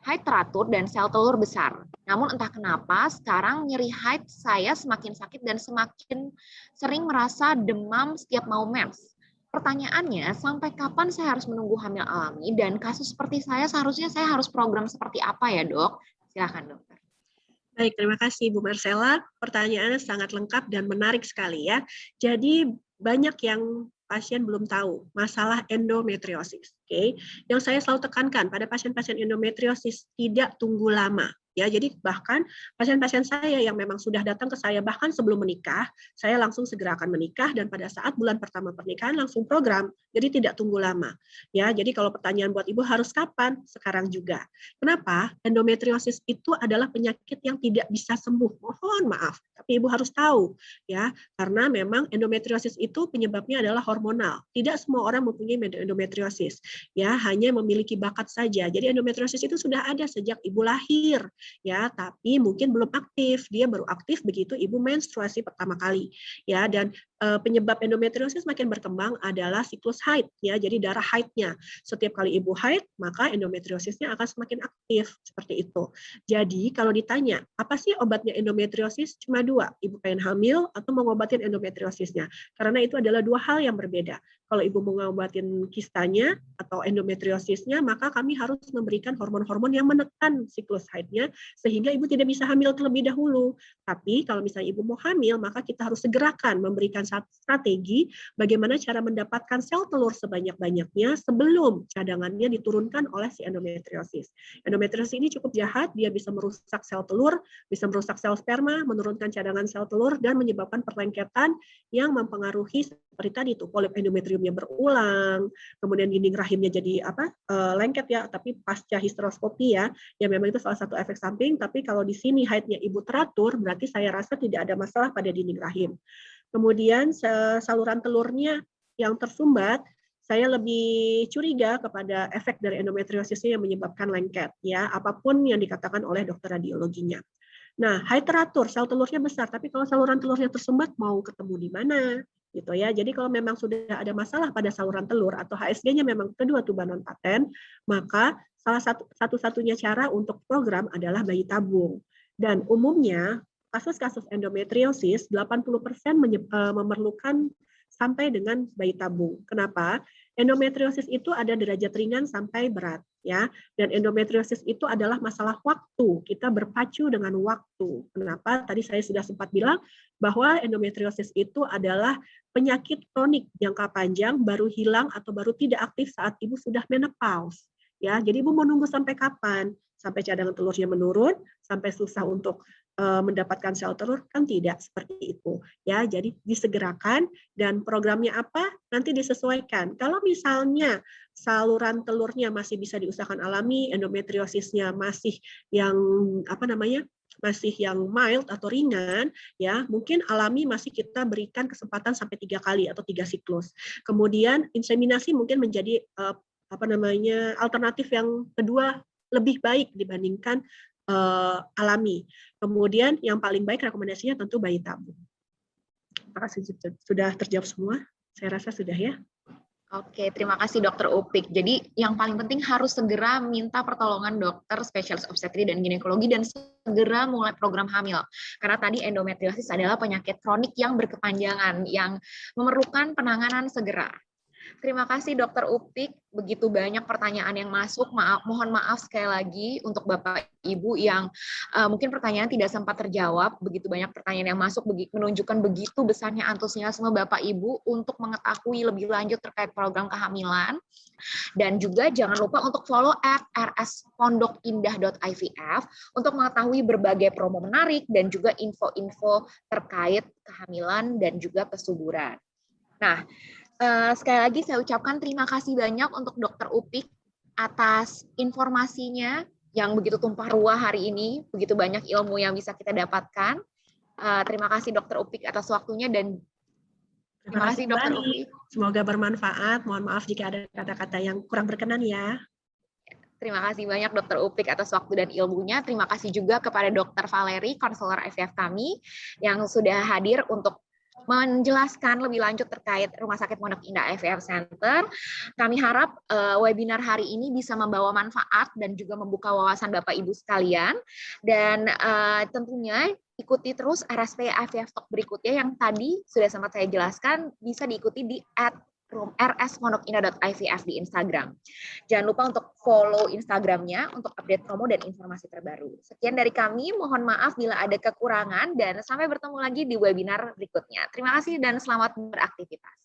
Haid teratur dan sel telur besar. Namun entah kenapa sekarang nyeri haid saya semakin sakit dan semakin sering merasa demam setiap mau mens. Pertanyaannya, sampai kapan saya harus menunggu hamil alami dan kasus seperti saya seharusnya saya harus program seperti apa ya dok? Silakan dokter. Baik, terima kasih Bu Marcella. Pertanyaannya sangat lengkap dan menarik sekali ya. Jadi banyak yang pasien belum tahu masalah endometriosis. Oke, yang saya selalu tekankan pada pasien-pasien endometriosis tidak tunggu lama. ya. Jadi bahkan pasien-pasien saya yang memang sudah datang ke saya bahkan sebelum menikah, saya langsung segera akan menikah dan pada saat bulan pertama pernikahan langsung program. Jadi tidak tunggu lama. Ya, jadi kalau pertanyaan buat Ibu harus kapan? Sekarang juga. Kenapa? Endometriosis itu adalah penyakit yang tidak bisa sembuh. Mohon maaf, tapi Ibu harus tahu ya, karena memang endometriosis itu penyebabnya adalah hormonal. Tidak semua orang mempunyai endometriosis. Ya, hanya memiliki bakat saja. Jadi endometriosis itu sudah ada sejak Ibu lahir ya, tapi mungkin belum aktif. Dia baru aktif begitu Ibu menstruasi pertama kali. Ya, dan penyebab endometriosis makin berkembang adalah siklus haid ya. Jadi darah haidnya. Setiap kali Ibu haid, maka endometriosisnya akan semakin aktif seperti itu. Jadi kalau ditanya, apa sih obatnya endometriosis? Cuma dua, Ibu pengen hamil atau mengobatin endometriosisnya. Karena itu adalah dua hal yang berbeda. Kalau Ibu mau mengobatin kistanya atau endometriosisnya, maka kami harus memberikan hormon-hormon yang menekan siklus haidnya sehingga Ibu tidak bisa hamil terlebih dahulu. Tapi kalau misalnya Ibu mau hamil, maka kita harus segerakan memberikan strategi bagaimana cara mendapatkan sel telur sebanyak-banyaknya sebelum cadangannya diturunkan oleh si endometriosis. Endometriosis ini cukup jahat, dia bisa merusak sel telur, bisa merusak sel sperma, menurunkan cadangan sel telur, dan menyebabkan perlengketan yang mempengaruhi seperti tadi itu polip endometriumnya berulang, kemudian dinding rahimnya jadi lengket ya, tapi pasca histeroskopi ya memang itu salah satu efek samping. Tapi kalau di sini haidnya Ibu teratur, berarti saya rasa tidak ada masalah pada dinding rahim. Kemudian saluran telurnya yang tersumbat, saya lebih curiga kepada efek dari endometriosisnya yang menyebabkan lengket ya, apapun yang dikatakan oleh dokter radiologinya. Nah, haid teratur, sel telurnya besar, tapi kalau saluran telurnya tersumbat mau ketemu di mana? Gitu ya. Jadi kalau memang sudah ada masalah pada saluran telur atau HSG-nya memang kedua tuban non paten, maka salah satu-satunya cara untuk program adalah bayi tabung. Dan umumnya kasus-kasus endometriosis 80% memerlukan sampai dengan bayi tabung. Kenapa? Endometriosis itu ada derajat ringan sampai berat ya. Dan endometriosis itu adalah masalah waktu. Kita berpacu dengan waktu. Kenapa? Tadi saya sudah sempat bilang bahwa endometriosis itu adalah penyakit kronik jangka panjang baru hilang atau baru tidak aktif saat Ibu sudah menopause. Ya, jadi Ibu mau nunggu sampai kapan? Sampai cadangan telurnya menurun, sampai susah untuk mendapatkan sel telur, kan tidak seperti itu ya. Jadi disegerakan, dan programnya apa nanti disesuaikan. Kalau misalnya saluran telurnya masih bisa diusahakan alami, endometriosisnya masih yang masih yang mild atau ringan ya, mungkin alami masih kita berikan kesempatan sampai 3 kali atau 3 siklus. Kemudian inseminasi mungkin menjadi alternatif yang kedua lebih baik dibandingkan alami. Kemudian yang paling baik rekomendasinya tentu bayi tabung. Apakah sudah terjawab semua? Saya rasa sudah ya. Oke, terima kasih Dokter Upik. Jadi yang paling penting harus segera minta pertolongan dokter spesialis obstetri dan ginekologi dan segera mulai program hamil. Karena tadi endometriosis adalah penyakit kronik yang berkepanjangan yang memerlukan penanganan segera. Terima kasih Dokter Upik, begitu banyak pertanyaan yang masuk. Mohon maaf sekali lagi untuk Bapak Ibu yang mungkin pertanyaan tidak sempat terjawab. Begitu banyak pertanyaan yang masuk menunjukkan begitu besarnya antusiasme Bapak Ibu untuk mengetahui lebih lanjut terkait program kehamilan. Dan juga jangan lupa untuk follow @rspondok-indah.ivf untuk mengetahui berbagai promo menarik dan juga info-info terkait kehamilan dan juga kesuburan. Nah, sekali lagi saya ucapkan terima kasih banyak untuk Dokter Upik atas informasinya yang begitu tumpah ruah hari ini, begitu banyak ilmu yang bisa kita dapatkan. Terima kasih Dokter Upik atas waktunya dan terima kasih Dokter Upik. Semoga bermanfaat. Mohon maaf jika ada kata-kata yang kurang berkenan ya. Terima kasih banyak Dokter Upik atas waktu dan ilmunya. Terima kasih juga kepada Dokter Valeri, konselor IVF kami yang sudah hadir untuk menjelaskan lebih lanjut terkait Rumah Sakit Pondok Indah IVF Center. Kami harap webinar hari ini bisa membawa manfaat dan juga membuka wawasan Bapak Ibu sekalian. Dan tentunya ikuti terus RSP IVF Talk berikutnya yang tadi sudah sempat saya jelaskan, bisa diikuti di @rspondok-indah.ivf di Instagram. Jangan lupa untuk follow Instagramnya untuk update promo dan informasi terbaru. Sekian dari kami, mohon maaf bila ada kekurangan dan sampai bertemu lagi di webinar berikutnya. Terima kasih dan selamat beraktivitas.